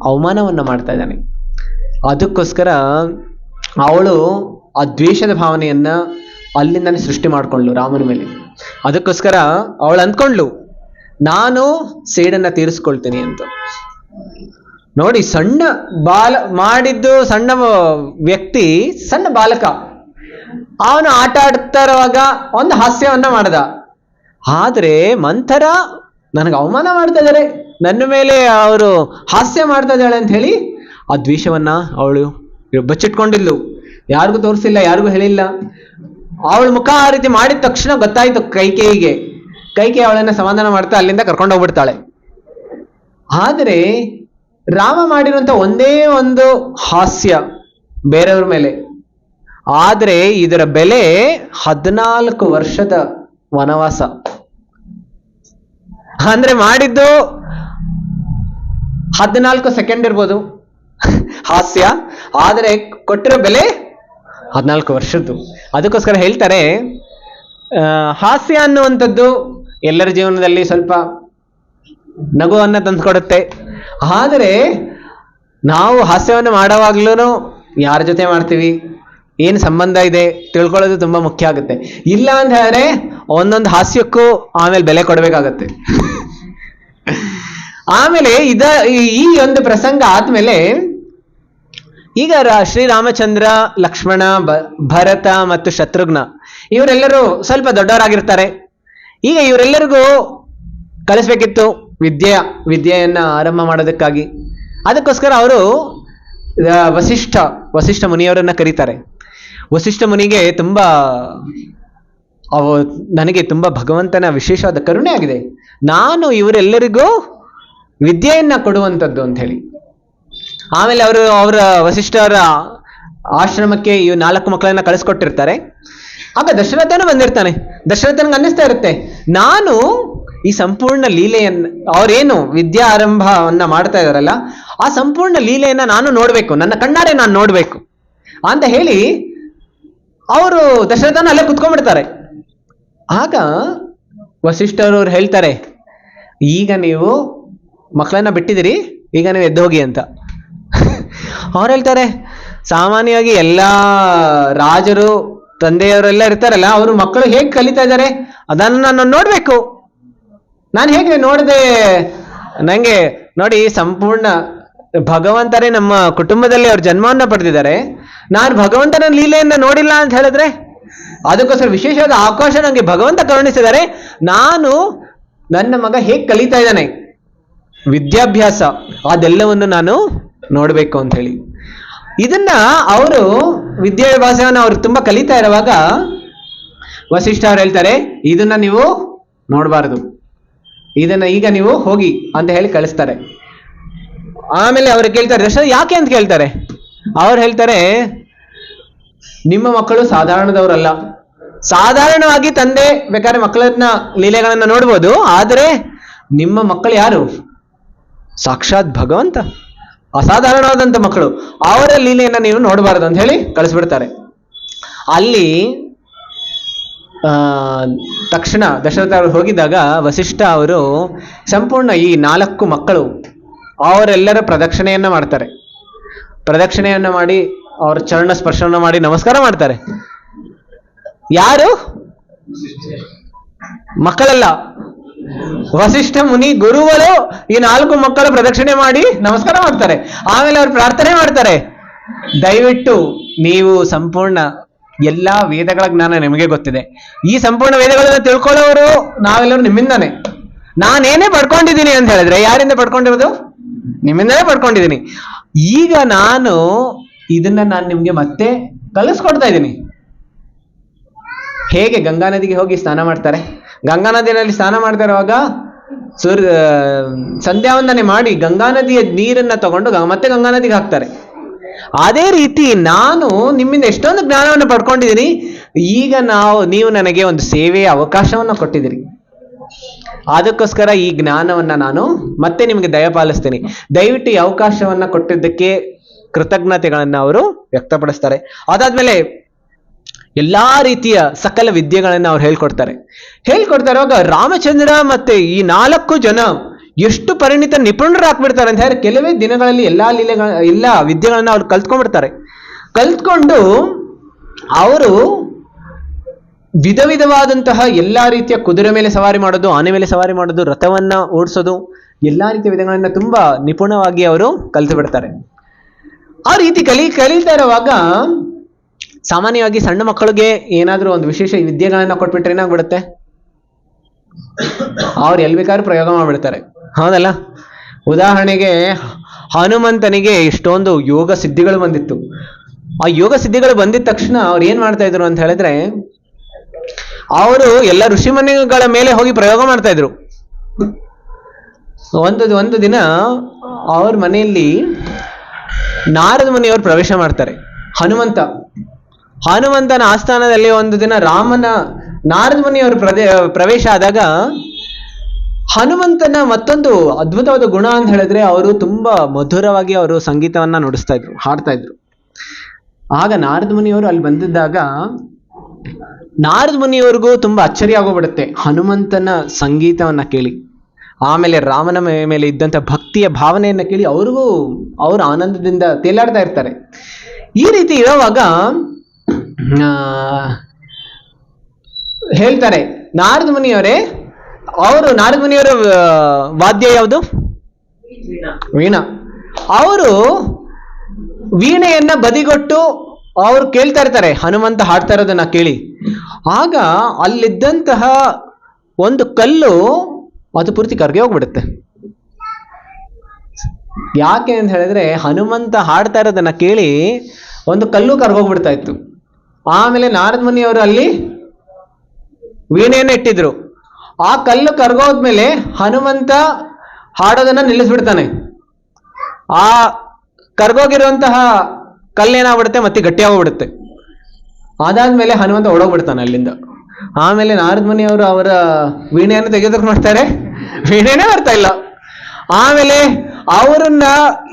ಅವಮಾನವನ್ನ ಮಾಡ್ತಾ ಇದ್ದಾನೆ. ಅದಕ್ಕೋಸ್ಕರ ಅವಳು ಆ ದ್ವೇಷದ ಭಾವನೆಯನ್ನ ಅಲ್ಲಿಂದಾನೆ ಸೃಷ್ಟಿ ಮಾಡ್ಕೊಂಡ್ಲು ರಾಮನ ಮೇಲೆ. ಅದಕ್ಕೋಸ್ಕರ ಅವಳು ಅಂದ್ಕೊಂಡ್ಲು, ನಾನು ಸೇಡನ್ನ ತೀರಿಸ್ಕೊಳ್ತೀನಿ ಅಂತ. ನೋಡಿ, ಸಣ್ಣ ಸಣ್ಣ ವ್ಯಕ್ತಿ, ಸಣ್ಣ ಬಾಲಕ, ಅವನು ಆಟ ಆಡ್ತಾ ಇರುವಾಗ ಒಂದು ಹಾಸ್ಯವನ್ನ ಮಾಡ್ದ. ಆದ್ರೆ ಮಂಥರ ನನಗೆ ಅವಮಾನ ಮಾಡ್ತಾ ಇದ್ದಾರೆ, ನನ್ನ ಮೇಲೆ ಅವರು ಹಾಸ್ಯ ಮಾಡ್ತಾ ಇದ್ದಾಳೆ ಅಂತ ಹೇಳಿ ಆ ದ್ವೇಷವನ್ನ ಅವಳು ಬಚ್ಚಿಟ್ಕೊಂಡಿದ್ಲು. ಯಾರಿಗೂ ತೋರಿಸಿಲ್ಲ, ಯಾರಿಗೂ ಹೇಳಿಲ್ಲ. ಅವಳ ಮುಖ ಆ ರೀತಿ ಮಾಡಿದ ತಕ್ಷಣ ಗೊತ್ತಾಯ್ತು ಕೈಕೇಯಿಗೆ ಅವಳನ್ನ ಸಮಾಧಾನ ಮಾಡ್ತಾ ಅಲ್ಲಿಂದ ಕರ್ಕೊಂಡು ಹೋಗ್ಬಿಡ್ತಾಳೆ. ಆದರೆ ರಾಮ ಮಾಡಿರುವಂತ ಒಂದೇ ಒಂದು ಹಾಸ್ಯ ಬೇರೆಯವ್ರ ಮೇಲೆ, ಆದ್ರೆ ಇದರ ಬೆಲೆ 14 ವರ್ಷದ ವನವಾಸ. ಅಂದ್ರೆ ಮಾಡಿದ್ದು 14 ಸೆಕೆಂಡ್ ಇರ್ಬೋದು ಹಾಸ್ಯ, ಆದರೆ ಕೊಟ್ಟಿರೋ ಬೆಲೆ 14 ವರ್ಷದ್ದು. ಅದಕ್ಕೋಸ್ಕರ ಹೇಳ್ತಾರೆ, ಹಾಸ್ಯ ಅನ್ನುವಂಥದ್ದು ಎಲ್ಲರ ಜೀವನದಲ್ಲಿ ಸ್ವಲ್ಪ ನಗುವನ್ನ ತಂದುಕೊಡುತ್ತೆ. ಆದರೆ ನಾವು ಹಾಸ್ಯವನ್ನು ಮಾಡುವಾಗ್ಲೂ ಯಾರ ಜೊತೆ ಮಾಡ್ತೀವಿ, ಏನು ಸಂಬಂಧ ಇದೆ ತಿಳ್ಕೊಳ್ಳೋದು ತುಂಬಾ ಮುಖ್ಯ ಆಗುತ್ತೆ. ಇಲ್ಲ ಅಂತ ಹೇಳಿದ್ರೆ ಒಂದೊಂದು ಹಾಸ್ಯಕ್ಕೂ ಆಮೇಲೆ ಬೆಲೆ ಕೊಡಬೇಕಾಗತ್ತೆ. ಆಮೇಲೆ ಈ ಒಂದು ಪ್ರಸಂಗ ಆದ್ಮೇಲೆ ಈಗ ಶ್ರೀರಾಮಚಂದ್ರ, ಲಕ್ಷ್ಮಣ, ಭರತ ಮತ್ತು ಶತ್ರುಘ್ನ ಇವರೆಲ್ಲರೂ ಸ್ವಲ್ಪ ದೊಡ್ಡವರಾಗಿರ್ತಾರೆ. ಈಗ ಇವರೆಲ್ಲರಿಗೂ ಕಲಿಸ್ಬೇಕಿತ್ತು ವಿದ್ಯೆಯನ್ನ ಆರಂಭ ಮಾಡೋದಕ್ಕಾಗಿ. ಅದಕ್ಕೋಸ್ಕರ ಅವರು ವಸಿಷ್ಠ ಮುನಿಯವರನ್ನ ಕರೀತಾರೆ. ವಸಿಷ್ಠ ಮುನಿಗೆ ನನಗೆ ತುಂಬಾ ಭಗವಂತನ ವಿಶೇಷವಾದ ಕರುಣೆ ಆಗಿದೆ, ನಾನು ಇವರೆಲ್ಲರಿಗೂ ವಿದ್ಯೆಯನ್ನ ಕೊಡುವಂಥದ್ದು ಅಂತ ಹೇಳಿ. ಆಮೇಲೆ ಅವರ ವಸಿಷ್ಠರ ಆಶ್ರಮಕ್ಕೆ ಈ 4 ಮಕ್ಕಳನ್ನ ಕಳಿಸ್ಕೊಟ್ಟಿರ್ತಾರೆ. ಆಗ ದಶರಥನು ಬಂದಿರ್ತಾನೆ. ದಶರಥನಿಗೆ ಅನ್ನಿಸ್ತಾ ಇರುತ್ತೆ, ನಾನು ಈ ಸಂಪೂರ್ಣ ಲೀಲೆಯನ್ನು, ಅವರೇನು ವಿದ್ಯಾ ಆರಂಭವನ್ನ ಮಾಡ್ತಾ ಇದಾರಲ್ಲ, ಆ ಸಂಪೂರ್ಣ ಲೀಲೆಯನ್ನ ನಾನು ನೋಡ್ಬೇಕು, ನನ್ನ ಕಣ್ಣಾರೆ ನಾನು ನೋಡ್ಬೇಕು ಅಂತ ಹೇಳಿ ಅವರು ದಶರಥನ ಅಲ್ಲೇ ಕುತ್ಕೊಂಡ್ಬಿಡ್ತಾರೆ. ಆಗ ವಸಿಷ್ಠರವ್ರು ಹೇಳ್ತಾರೆ, ಈಗ ನೀವು ಮಕ್ಕಳನ್ನ ಬಿಟ್ಟಿದಿರಿ, ಈಗ ನೀವು ಎದ್ದು ಹೋಗಿ ಅಂತ. ಅವ್ರು ಹೇಳ್ತಾರೆ, ಸಾಮಾನ್ಯವಾಗಿ ಎಲ್ಲಾ ರಾಜರು ತಂದೆಯವರೆಲ್ಲ ಇರ್ತಾರಲ್ಲ, ಅವರು ಮಕ್ಕಳು ಹೇಗೆ ಕಲಿತಾ ಇದ್ದಾರೆ ಅದನ್ನು ನಾನು ನೋಡ್ಬೇಕು. ನಾನು ಹೇಗೆ ನೋಡದೆ, ನಂಗೆ ನೋಡಿ ಸಂಪೂರ್ಣ ಭಗವಂತರೇ ನಮ್ಮ ಕುಟುಂಬದಲ್ಲಿ ಅವ್ರ ಜನ್ಮವನ್ನ ಪಡೆದಿದ್ದಾರೆ, ನಾನು ಭಗವಂತನ ಲೀಲೆಯನ್ನ ನೋಡಿಲ್ಲ ಅಂತ ಹೇಳಿದ್ರೆ, ಅದಕ್ಕೋಸ್ಕರ ವಿಶೇಷವಾದ ಅವಕಾಶ ನನಗೆ ಭಗವಂತ ಕರುಣಿಸಿದ್ದಾರೆ, ನಾನು ನನ್ನ ಮಗ ಹೇಗೆ ಕಲಿತಾ ಇದ್ದಾನೆ ವಿದ್ಯಾಭ್ಯಾಸ ಅದೆಲ್ಲವನ್ನು ನಾನು ನೋಡ್ಬೇಕು ಅಂತ ಹೇಳಿ. ಇದನ್ನ ಅವರು ವಿದ್ಯಾಭ್ಯಾಸವನ್ನು ಅವರು ತುಂಬಾ ಕಲಿತಾ ಇರುವಾಗ ವಸಿಷ್ಠ ಅವ್ರು ಹೇಳ್ತಾರೆ, ಇದನ್ನ ನೀವು ನೋಡಬಾರದು, ಇದನ್ನ ಈಗ ನೀವು ಹೋಗಿ ಅಂತ ಹೇಳಿ ಕಳಿಸ್ತಾರೆ. ಆಮೇಲೆ ಅವ್ರು ಕೇಳ್ತಾರೆ, ದಶರಥ ಯಾಕೆ ಅಂತ ಕೇಳ್ತಾರೆ. ಅವ್ರು ಹೇಳ್ತಾರೆ, ನಿಮ್ಮ ಮಕ್ಕಳು ಸಾಧಾರಣದವರಲ್ಲ. ಸಾಧಾರಣವಾಗಿ ತಂದೆ ಬೇಕಾದ್ರೆ ಮಕ್ಕಳನ್ನ ಲೀಲೆಗಳನ್ನ ನೋಡ್ಬೋದು, ಆದರೆ ನಿಮ್ಮ ಮಕ್ಕಳು ಯಾರು? ಸಾಕ್ಷಾತ್ ಭಗವಂತ, ಅಸಾಧಾರಣವಾದಂತ ಮಕ್ಕಳು, ಅವರ ಲೀಲೆಯನ್ನ ನೀವು ನೋಡಬಾರದು ಅಂತ ಹೇಳಿ ಕಳಿಸ್ಬಿಡ್ತಾರೆ. ಅಲ್ಲಿ ತಕ್ಷಣ ದಶರಥ ಅವರು ಹೋಗಿದಾಗ ವಸಿಷ್ಠ ಅವರು ಸಂಪೂರ್ಣ ಈ 4 ಮಕ್ಕಳು ಅವರೆಲ್ಲರ ಪ್ರದಕ್ಷಿಣೆಯನ್ನ ಮಾಡ್ತಾರೆ. ಪ್ರದಕ್ಷಿಣೆಯನ್ನ ಮಾಡಿ ಅವ್ರ ಚರಣ ಸ್ಪರ್ಶನ ಮಾಡಿ ನಮಸ್ಕಾರ ಮಾಡ್ತಾರೆ. ಯಾರು? ಮಕ್ಕಳಲ್ಲ, ವಸಿಷ್ಠ ಮುನಿ ಗುರುಗಳು ಈ 4 ಮಕ್ಕಳ ಪ್ರದಕ್ಷಿಣೆ ಮಾಡಿ ನಮಸ್ಕಾರ ಮಾಡ್ತಾರೆ. ಆಮೇಲೆ ಅವ್ರು ಪ್ರಾರ್ಥನೆ ಮಾಡ್ತಾರೆ, ದಯವಿಟ್ಟು ನೀವು ಸಂಪೂರ್ಣ ಎಲ್ಲಾ ವೇದಗಳ ಜ್ಞಾನ ನಿಮಗೆ ಗೊತ್ತಿದೆ, ಈ ಸಂಪೂರ್ಣ ವೇದಗಳನ್ನ ತಿಳ್ಕೊಳ್ಳೋರು ನಾವೆಲ್ಲರೂ ನಿಮ್ಮಿಂದಾನೆ. ನಾನೇನೇ ಪಡ್ಕೊಂಡಿದ್ದೀನಿ ಅಂತ ಹೇಳಿದ್ರೆ, ಯಾರಿಂದ ಪಡ್ಕೊಂಡಿರೋದು? ನಿಮ್ಮಿಂದಲೇ ಪಡ್ಕೊಂಡಿದ್ದೀನಿ. ಈಗ ಇದನ್ನ ನಾನು ನಿಮ್ಗೆ ಮತ್ತೆ ಕಲಿಸ್ಕೊಡ್ತಾ ಇದ್ದೀನಿ. ಹೇಗೆ ಗಂಗಾ ನದಿಗೆ ಹೋಗಿ ಸ್ನಾನ ಮಾಡ್ತಾರೆ, ಗಂಗಾ ನದಿಯಲ್ಲಿ ಸ್ನಾನ ಮಾಡ್ತಾ ಇರುವಾಗ ಸಂಧ್ಯಾವಂದನೆ ಮಾಡಿ ಗಂಗಾ ನದಿಯ ನೀರನ್ನ ತಗೊಂಡು ಮತ್ತೆ ಗಂಗಾ ನದಿಗೆ ಹಾಕ್ತಾರೆ. ಅದೇ ರೀತಿ ನಾನು ನಿಮ್ಮಿಂದ ಎಷ್ಟೊಂದು ಜ್ಞಾನವನ್ನು ಪಡ್ಕೊಂಡಿದ್ದೀನಿ, ಈಗ ನೀವು ನನಗೆ ಒಂದು ಸೇವೆಯ ಅವಕಾಶವನ್ನ ಕೊಟ್ಟಿದ್ದೀರಿ, ಅದಕ್ಕೋಸ್ಕರ ಈ ಜ್ಞಾನವನ್ನ ನಾನು ಮತ್ತೆ ನಿಮಗೆ ದಯಪಾಲಿಸ್ತೀನಿ, ದಯವಿಟ್ಟು ಈ ಅವಕಾಶವನ್ನ ಕೊಟ್ಟಿದ್ದಕ್ಕೆ ಕೃತಜ್ಞತೆಗಳನ್ನ ಅವರು ವ್ಯಕ್ತಪಡಿಸ್ತಾರೆ. ಅದಾದ್ಮೇಲೆ ಎಲ್ಲಾ ರೀತಿಯ ಸಕಲ ವಿದ್ಯೆಗಳನ್ನ ಅವ್ರು ಹೇಳ್ಕೊಡ್ತಾ ಇರುವಾಗ ರಾಮಚಂದ್ರ ಮತ್ತೆ ಈ 4 ಜನ ಎಷ್ಟು ಪರಿಣಿತ ನಿಪುಣರಾಗ್ಬಿಡ್ತಾರೆ ಅಂತ ಹೇಳಿದ್ರೆ, ಕೆಲವೇ ದಿನಗಳಲ್ಲಿ ಎಲ್ಲಾ ವಿದ್ಯೆಗಳನ್ನ ಅವ್ರು ಕಲ್ತ್ಕೊಂಡು ಅವರು ವಿಧ ವಿಧವಾದಂತಹ ಎಲ್ಲಾ ರೀತಿಯ ಕುದುರೆ ಮೇಲೆ ಸವಾರಿ ಮಾಡೋದು, ಆನೆ ಮೇಲೆ ಸವಾರಿ ಮಾಡೋದು, ರಥವನ್ನ ಓಡಿಸೋದು, ಎಲ್ಲಾ ರೀತಿಯ ವಿಧಗಳನ್ನ ತುಂಬಾ ನಿಪುಣವಾಗಿ ಅವರು ಕಲಿತು ಬಿಡ್ತಾರೆ. ಆ ರೀತಿ ಕಲಿತಾ ಇರುವಾಗ ಸಾಮಾನ್ಯವಾಗಿ ಸಣ್ಣ ಮಕ್ಕಳಿಗೆ ಏನಾದ್ರೂ ಒಂದು ವಿಶೇಷ ವಿದ್ಯೆಗಳನ್ನ ಕೊಟ್ಬಿಟ್ರೆ ಏನಾಗ್ಬಿಡುತ್ತೆ, ಅವ್ರು ಎಲ್ಲಿ ಬೇಕಾದ್ರೂ ಪ್ರಯೋಗ ಮಾಡ್ಬಿಡ್ತಾರೆ, ಹೌದಲ್ಲ? ಉದಾಹರಣೆಗೆ ಹನುಮಂತನಿಗೆ ಇಷ್ಟೊಂದು ಯೋಗ ಸಿದ್ಧಿಗಳು ಬಂದಿತ್ತು. ಆ ಯೋಗ ಸಿದ್ಧಿಗಳು ಬಂದಿದ ತಕ್ಷಣ ಅವ್ರು ಏನ್ ಮಾಡ್ತಾ ಇದ್ರು ಅಂತ ಹೇಳಿದ್ರೆ, ಅವರು ಎಲ್ಲ ಋಷಿಮುನಿಗಳ ಮೇಲೆ ಹೋಗಿ ಪ್ರಯೋಗ ಮಾಡ್ತಾ ಇದ್ರು. ಒಂದು ದಿನ ಅವ್ರ ಮನೆಯಲ್ಲಿ ನಾರದ ಮುನಿಯವರು ಪ್ರವೇಶ ಮಾಡ್ತಾರೆ. ಹನುಮಂತನ ಆಸ್ಥಾನದಲ್ಲಿ ಒಂದು ದಿನ ನಾರದ ಮುನಿಯವರು ಪ್ರವೇಶ ಆದಾಗ, ಹನುಮಂತನ ಮತ್ತೊಂದು ಅದ್ಭುತವಾದ ಗುಣ ಅಂತ ಹೇಳಿದ್ರೆ, ಅವರು ತುಂಬಾ ಮಧುರವಾಗಿ ಅವರು ಸಂಗೀತವನ್ನ ಹಾಡ್ತಾ ಇದ್ರು. ಆಗ ನಾರದ ಮುನಿಯವರು ಅಲ್ಲಿ ಬಂದಿದ್ದಾಗ ನಾರದ ಮುನಿಯವರಿಗೂ ತುಂಬಾ ಅಚ್ಚರಿ ಆಗೋಗ್ಬಿಡುತ್ತೆ ಹನುಮಂತನ ಸಂಗೀತವನ್ನ ಕೇಳಿ. ಆಮೇಲೆ ರಾಮನ ಮೇಲೆ ಇದ್ದಂತ ಭಕ್ತಿಯ ಭಾವನೆಯನ್ನ ಕೇಳಿ ಅವರು ಆನಂದದಿಂದ ತೇಲಾಡ್ತಾ ಇರ್ತಾರೆ. ಈ ರೀತಿ ಇರುವಾಗ ಹೇಳ್ತಾರೆ ನಾರದ ಮುನಿಯವರ ವಾದ್ಯ ಯಾವುದು? ವೀಣಾ. ಅವರು ವೀಣೆಯನ್ನ ಬದಿಗೊಟ್ಟು ಅವ್ರು ಕೇಳ್ತಾ ಇರ್ತಾರೆ, ಹನುಮಂತ ಹಾಡ್ತಾ ಇರೋದನ್ನ ಕೇಳಿ. ಆಗ ಅಲ್ಲಿದ್ದಂತಹ ಒಂದು ಕಲ್ಲು ಅದು ಪೂರ್ತಿ ಕರ್ಗೆ ಹೋಗ್ಬಿಡುತ್ತೆ. ಯಾಕೆ ಅಂತ ಹೇಳಿದ್ರೆ ಹನುಮಂತ ಹಾಡ್ತಾ ಇರೋದನ್ನ ಕೇಳಿ ಒಂದು ಕಲ್ಲು ಕರ್ಗೋಗ್ಬಿಡ್ತಾ ಇತ್ತು. ಆಮೇಲೆ ನಾರದ ಮುನಿಯವರು ಅಲ್ಲಿ ವೀಣೆಯನ್ನ ಇಟ್ಟಿದ್ರು. ಆ ಕಲ್ಲು ಕರ್ಗೋದ್ಮೇಲೆ ಹನುಮಂತ ಹಾಡೋದನ್ನ ನಿಲ್ಲಿಸ್ಬಿಡ್ತಾನೆ. ಆ ಕರ್ಗೋಗಿರುವಂತಹ ಕಲ್ಲೇನಾಗ್ಬಿಡುತ್ತೆ, ಮತ್ತೆ ಗಟ್ಟಿಯಾಗೋಗ್ಬಿಡುತ್ತೆ. ಅದಾದ್ಮೇಲೆ ಹನುಮಂತ ಓಡೋಗ್ಬಿಡ್ತಾನೆ ಅಲ್ಲಿಂದ. ಆಮೇಲೆ ನಾರದ ಮುನಿಯವರು ಅವರ ವೀಣೆಯನ್ನು ತೆಗೆದುಕೊಂಡು ಮಾಡ್ತಾರೆ, ವೀಣೆನೇ ಬರ್ತಾ ಇಲ್ಲ. ಆಮೇಲೆ ಅವರನ್ನ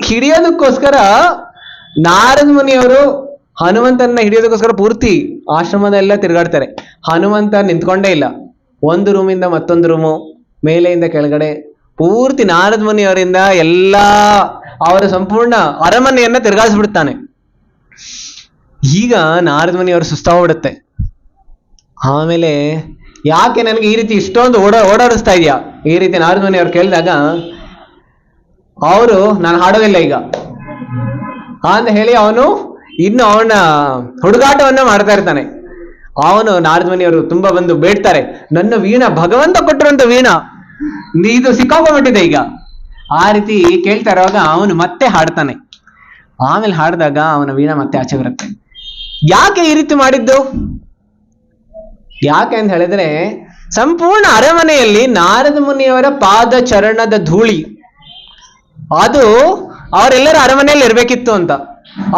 ಹಿಡಿಯೋದಕ್ಕೋಸ್ಕರ ನಾರದ ಮುನಿಯವರು ಹನುಮಂತನ ಹಿಡಿಯೋದಕ್ಕೋಸ್ಕರ ಪೂರ್ತಿ ಆಶ್ರಮದೆಲ್ಲ ತಿರುಗಾಡ್ತಾರೆ. ಹನುಮಂತ ನಿಂತ್ಕೊಂಡೇ ಇಲ್ಲ. ಒಂದು ರೂಮಿಂದ ಮತ್ತೊಂದು ರೂಮು, ಮೇಲೆಯಿಂದ ಕೆಳಗಡೆ ಪೂರ್ತಿ ನಾರದ ಮುನಿಯವರಿಂದ ಎಲ್ಲ ಅವರ ಸಂಪೂರ್ಣ ಅರಮನೆಯನ್ನ ತಿರುಗಾಡಿಸ್ಬಿಡ್ತಾನೆ. ಈಗ ನಾರದ ಮುನಿಯವರು ಸುಸ್ತಾಗ್ಬಿಡುತ್ತೆ. ಆಮೇಲೆ ಯಾಕೆ ನನಗೆ ಈ ರೀತಿ ಇಷ್ಟೊಂದು ಓಡಾಡಿಸ್ತಾ ಇದೆಯಾ ಈ ರೀತಿ ನಾರದ ಮುನಿಯವರು ಕೇಳಿದಾಗ ಅವರು ನಾನು ಹಾಡೋದಿಲ್ಲ ಈಗ ಅಂತ ಹೇಳಿ ಅವನು ಇನ್ನು ಅವನ ಹುಡುಗಾಟವನ್ನ ಮಾಡ್ತಾ ಇರ್ತಾನೆ. ಅವನು ನಾರದ ಮುನಿಯವರು ತುಂಬಾ ಬಂದು ಬೇಡ್ತಾರೆ, ನನ್ನ ವೀಣಾ ಭಗವಂತ ಕೊಟ್ಟಿರುವಂತ ವೀಣಾ ಇದು ಸಿಕ್ಕಾಕೊಂಡ್ಬಿಟ್ಟಿದೆ ಈಗ. ಆ ರೀತಿ ಕೇಳ್ತಾ ಇರುವಾಗ ಅವನು ಮತ್ತೆ ಹಾಡ್ತಾನೆ. ಆಮೇಲೆ ಹಾಡಿದಾಗ ಅವನ ವೀಣಾ ಮತ್ತೆ ಆಚೆ ಬರುತ್ತೆ. ಯಾಕೆ ಈ ರೀತಿ ಮಾಡಿದ್ದು? ಯಾಕೆ ಅಂತ ಹೇಳಿದ್ರೆ ಸಂಪೂರ್ಣ ಅರಮನೆಯಲ್ಲಿ ನಾರದ ಮುನಿಯವರ ಪಾದ ಚರಣದ ಧೂಳಿ ಅದು ಅವರೆಲ್ಲರ ಅರಮನೆಯಲ್ಲಿ ಇರ್ಬೇಕಿತ್ತು ಅಂತ.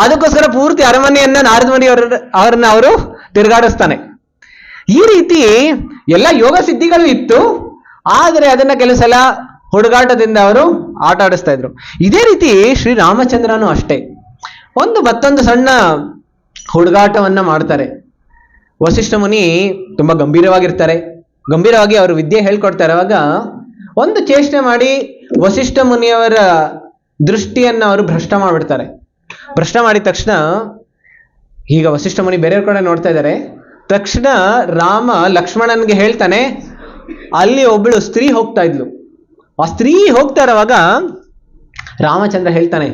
ಅದಕ್ಕೋಸ್ಕರ ಪೂರ್ತಿ ಅರಮನೆಯನ್ನ ನಾರದ ಮುನಿಯವರನ್ನ ಅವರು ತಿರುಗಾಡಿಸ್ತಾನೆ. ಈ ರೀತಿ ಎಲ್ಲ ಯೋಗ ಸಿದ್ಧಿಗಳು ಇತ್ತು, ಆದರೆ ಅದನ್ನ ಕೆಲವು ಸಲ ಹುಡುಗಾಟದಿಂದ ಅವರು ಆಟ ಆಡಿಸ್ತಾ ಇದ್ರು. ಇದೇ ರೀತಿ ಶ್ರೀರಾಮಚಂದ್ರನು ಅಷ್ಟೇ ಮತ್ತೊಂದು ಸಣ್ಣ ಹುಡುಗಾಟವನ್ನ ಮಾಡ್ತಾರೆ. ವಸಿಷ್ಠ ಮುನಿ ತುಂಬಾ ಗಂಭೀರವಾಗಿ ಅವರು ವಿದ್ಯೆ ಹೇಳ್ಕೊಡ್ತಾ ಇರುವಾಗ ಒಂದು ಚೇಷ್ಟೆ ಮಾಡಿ ವಸಿಷ್ಠ ಮುನಿಯವರ ದೃಷ್ಟಿಯನ್ನ ಅವರು ಭ್ರಷ್ಟ ಮಾಡಿಬಿಡ್ತಾರೆ. ಭ್ರಷ್ಟ ಮಾಡಿದ ತಕ್ಷಣ ಈಗ ವಸಿಷ್ಠ ಮುನಿ ಬೇರೆಯವ್ರ ಕಡೆ ನೋಡ್ತಾ ಇದ್ದಾರೆ. ತಕ್ಷಣ ರಾಮ ಲಕ್ಷ್ಮಣನ್ಗೆ ಹೇಳ್ತಾನೆ, ಅಲ್ಲಿ ಒಬ್ಬಳು ಸ್ತ್ರೀ ಹೋಗ್ತಾ ಇದ್ಲು. ಆ ಸ್ತ್ರೀ ಹೋಗ್ತಾ ಇರುವಾಗ ರಾಮಚಂದ್ರ ಹೇಳ್ತಾನೆ,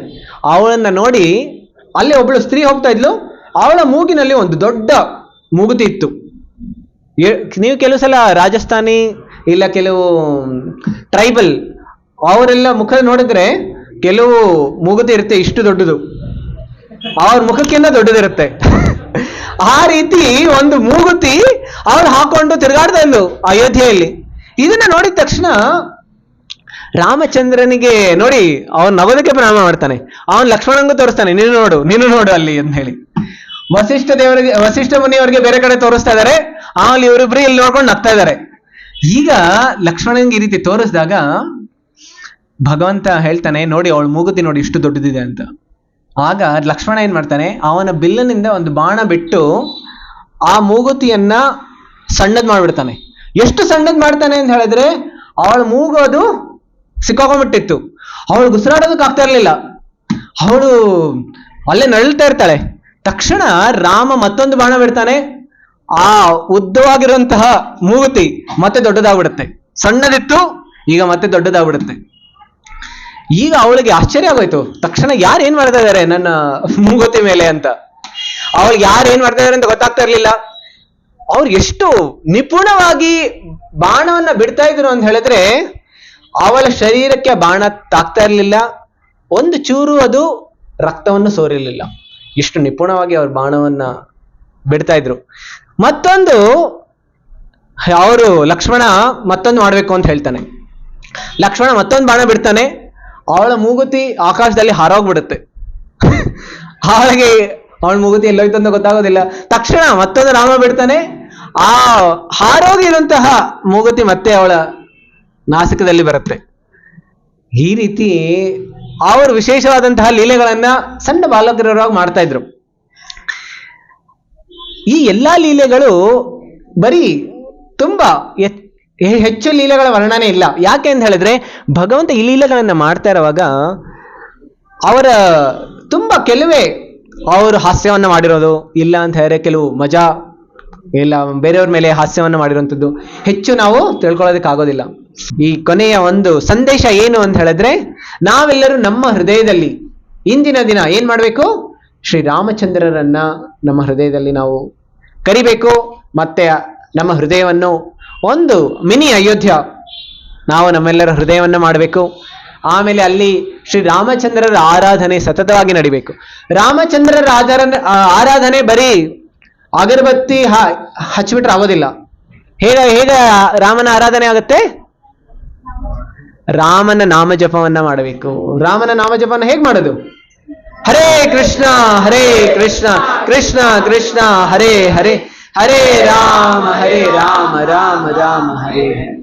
ಅವಳನ್ನ ನೋಡಿ ಅಲ್ಲಿ ಒಬ್ಬಳು ಸ್ತ್ರೀ ಹೋಗ್ತಾ ಇದ್ಲು, ಅವಳ ಮೂಗಿನಲ್ಲಿ ಒಂದು ದೊಡ್ಡ ಮೂಗುತಿ ಇತ್ತು. ನೀವು ಕೆಲವು ಸಲ ರಾಜಸ್ಥಾನಿ ಇಲ್ಲ ಕೆಲವು ಟ್ರೈಬಲ್ ಅವರೆಲ್ಲ ಮುಖ ನೋಡಿದ್ರೆ ಕೆಲವು ಮೂಗುತಿ ಇರುತ್ತೆ ಇಷ್ಟು ದೊಡ್ಡದು, ಅವ್ರ ಮುಖಕ್ಕಿಂತ ದೊಡ್ಡದಿರುತ್ತೆ. ಆ ರೀತಿ ಒಂದು ಮೂಗುತಿ ಅವಳು ಹಾಕೊಂಡು ತಿರುಗಾಡ್ತಾ ಇದ್ಲು ಅಯೋಧ್ಯೆಯಲ್ಲಿ. ಇದನ್ನ ನೋಡಿದ ತಕ್ಷಣ ರಾಮಚಂದ್ರನಿಗೆ ನೋಡಿ ಅವನ್ ನಗೋದಕ್ಕೆ ಪ್ರಾರಂಭ ಮಾಡ್ತಾನೆ. ಅವನ್ ಲಕ್ಷ್ಮಣಂಗೂ ತೋರಿಸ್ತಾನೆ, ನೀನು ನೋಡು ಅಲ್ಲಿ ಅಂತ ಹೇಳಿ. ವಸಿಷ್ಠ ಮುನಿಯವರಿಗೆ ಬೇರೆ ಕಡೆ ತೋರಿಸ್ತಾ ಇದ್ದಾರೆ. ಆಮೇಲೆ ಇವರಿಬ್ರು ಇಲ್ಲಿ ನೋಡ್ಕೊಂಡು ನಗ್ತಾ ಇದ್ದಾರೆ. ಈಗ ಲಕ್ಷ್ಮಣನ್ಗೆ ಈ ರೀತಿ ತೋರಿಸಿದಾಗ ಭಗವಂತ ಹೇಳ್ತಾನೆ, ನೋಡಿ ಅವಳ ಮೂಗುತಿ ನೋಡಿ ಇಷ್ಟು ದೊಡ್ಡದಿದೆ ಅಂತ. ಆಗ ಲಕ್ಷ್ಮಣ ಏನ್ ಮಾಡ್ತಾನೆ, ಅವನ ಬಿಲ್ಲನಿಂದ ಒಂದು ಬಾಣ ಬಿಟ್ಟು ಆ ಮೂಗುತಿಯನ್ನ ಸಣ್ಣದ್ ಮಾಡ್ಬಿಡ್ತಾನೆ. ಎಷ್ಟು ಸಣ್ಣದ್ ಮಾಡ್ತಾನೆ ಅಂತ ಹೇಳಿದ್ರೆ ಅವಳ ಮೂಗು ಅದು ಸಿಕ್ಕಾಕೊಂಡ್ಬಿಟ್ಟಿತ್ತು. ಅವಳು ಉಸಿರಾಡೋದಕ್ಕೆ ಆಗ್ತಾ ಇರ್ಲಿಲ್ಲ. ಅವಳು ಅಲ್ಲೇ ನಳ್ತಾ ಇರ್ತಾಳೆ. ತಕ್ಷಣ ರಾಮ ಮತ್ತೊಂದು ಬಾಣ ಬಿಡ್ತಾನೆ. ಆ ಉದ್ದವಾಗಿರುವಂತಹ ಮೂಗುತಿ ಮತ್ತೆ ದೊಡ್ಡದಾಗ್ಬಿಡುತ್ತೆ. ಸಣ್ಣದಿತ್ತು, ಈಗ ಮತ್ತೆ ದೊಡ್ಡದಾಗ್ಬಿಡುತ್ತೆ. ಈಗ ಅವಳಿಗೆ ಆಶ್ಚರ್ಯ ಆಗೋಯ್ತು. ತಕ್ಷಣ ಯಾರು ಏನ್ ಮಾಡ್ತಾ ಇದಾರೆ ನನ್ನ ಮೂಗುತಿ ಮೇಲೆ ಅಂತ. ಅವಳಿಗೆ ಯಾರು ಏನ್ ಮಾಡ್ತಾ ಇದಾರೆ ಅಂತ ಗೊತ್ತಾಗ್ತಾ ಇರ್ಲಿಲ್ಲ. ಅವ್ರು ಎಷ್ಟು ನಿಪುಣವಾಗಿ ಬಾಣವನ್ನ ಬಿಡ್ತಾ ಇದ್ರು ಅಂತ ಹೇಳಿದ್ರೆ ಅವಳ ಶರೀರಕ್ಕೆ ಬಾಣ ತಾಕ್ತಾ ಇರ್ಲಿಲ್ಲ, ಒಂದು ಚೂರು ಅದು ರಕ್ತವನ್ನು ಸೋರಿರ್ಲಿಲ್ಲ. ಇಷ್ಟು ನಿಪುಣವಾಗಿ ಅವ್ರ ಬಾಣವನ್ನ ಬಿಡ್ತಾ ಇದ್ರು. ಮತ್ತೊಂದು ಅವರು ಲಕ್ಷ್ಮಣ ಮತ್ತೊಂದು ಮಾಡ್ಬೇಕು ಅಂತ ಹೇಳ್ತಾನೆ. ಲಕ್ಷ್ಮಣ ಮತ್ತೊಂದು ಬಾಣ ಬಿಡ್ತಾನೆ. ಅವಳ ಮೂಗುತಿ ಆಕಾಶದಲ್ಲಿ ಹಾರೋಗ್ಬಿಡುತ್ತೆ. ಅವಳಿಗೆ ಅವಳ ಮೂಗುತಿ ಎಲ್ಲೋಯ್ತು ಅಂತ ಗೊತ್ತಾಗೋದಿಲ್ಲ. ತಕ್ಷಣ ಮತ್ತೊಂದು ರಾಮ ಬಿಡ್ತಾನೆ. ಆ ಹಾರೋಗಿರುವಂತಹ ಮೂಗುತಿ ಮತ್ತೆ ಅವಳ ನಾಸಿಕದಲ್ಲಿ ಬರುತ್ತೆ. ಈ ರೀತಿ ಅವರು ವಿಶೇಷವಾದಂತಹ ಲೀಲೆಗಳನ್ನ ಸಣ್ಣ ಬಾಲಕರಿರುವಾಗ ಮಾಡ್ತಾ ಇದ್ರು. ಈ ಎಲ್ಲಾ ಲೀಲೆಗಳು ಬರೀ ತುಂಬಾ ಹೆಚ್ಚು ಲೀಲೆಗಳ ವರ್ಣನೆ ಇಲ್ಲ. ಯಾಕೆ ಅಂತ ಹೇಳಿದ್ರೆ ಭಗವಂತ ಈ ಲೀಲೆಗಳನ್ನ ಮಾಡ್ತಾ ಇರುವಾಗ ಅವರ ತುಂಬಾ ಕೆಲವೇ ಅವರು ಹಾಸ್ಯವನ್ನ ಮಾಡಿರೋದು, ಇಲ್ಲ ಅಂತ ಹೇಳಿದ್ರೆ ಕೆಲವು ಮಜಾ ಇಲ್ಲ ಬೇರೆಯವ್ರ ಮೇಲೆ ಹಾಸ್ಯವನ್ನ ಮಾಡಿರುವಂಥದ್ದು ಹೆಚ್ಚು ನಾವು ತಿಳ್ಕೊಳ್ಳೋದಕ್ಕೆ ಆಗೋದಿಲ್ಲ. ಈ ಕೊನೆಯ ಒಂದು ಸಂದೇಶ ಏನು ಅಂತ ಹೇಳಿದ್ರೆ ನಾವೆಲ್ಲರೂ ನಮ್ಮ ಹೃದಯದಲ್ಲಿ ಇಂದಿನ ದಿನ ಏನ್ ಮಾಡ್ಬೇಕು, ಶ್ರೀರಾಮಚಂದ್ರರನ್ನ ನಮ್ಮ ಹೃದಯದಲ್ಲಿ ನಾವು ಕರಿಬೇಕು. ಮತ್ತೆ ನಮ್ಮ ಹೃದಯವನ್ನು ಒಂದು ಮಿನಿ ಅಯೋಧ್ಯ ನಾವು ನಮ್ಮೆಲ್ಲರ ಹೃದಯವನ್ನು ಮಾಡಬೇಕು. ಆಮೇಲೆ ಅಲ್ಲಿ ಶ್ರೀರಾಮಚಂದ್ರರ ಆರಾಧನೆ ಸತತವಾಗಿ ನಡಿಬೇಕು. ರಾಮಚಂದ್ರರ ಆರಾಧನೆ ಬರೀ ಅಗರಬತ್ತಿ ಹಚ್ಚಿಬಿಟ್ರೆ ಆಗೋದಿಲ್ಲ. ಹೇಗೆ ರಾಮನ ಆರಾಧನೆ ಆಗುತ್ತೆ? ರಾಮನ ನಾಮಜಪವನ್ನ ಮಾಡಬೇಕು. ರಾಮನ ನಾಮಜಪವನ್ನ ಹೇಗೆ ಮಾಡೋದು? ಹರೇ ಕೃಷ್ಣ ಕೃಷ್ಣ ಕೃಷ್ಣ ಹರೇ ಹರೇ, ಹರೇ ರಾಮ ರಾಮ ರಾಮ ಹರೇ ಹರೇ.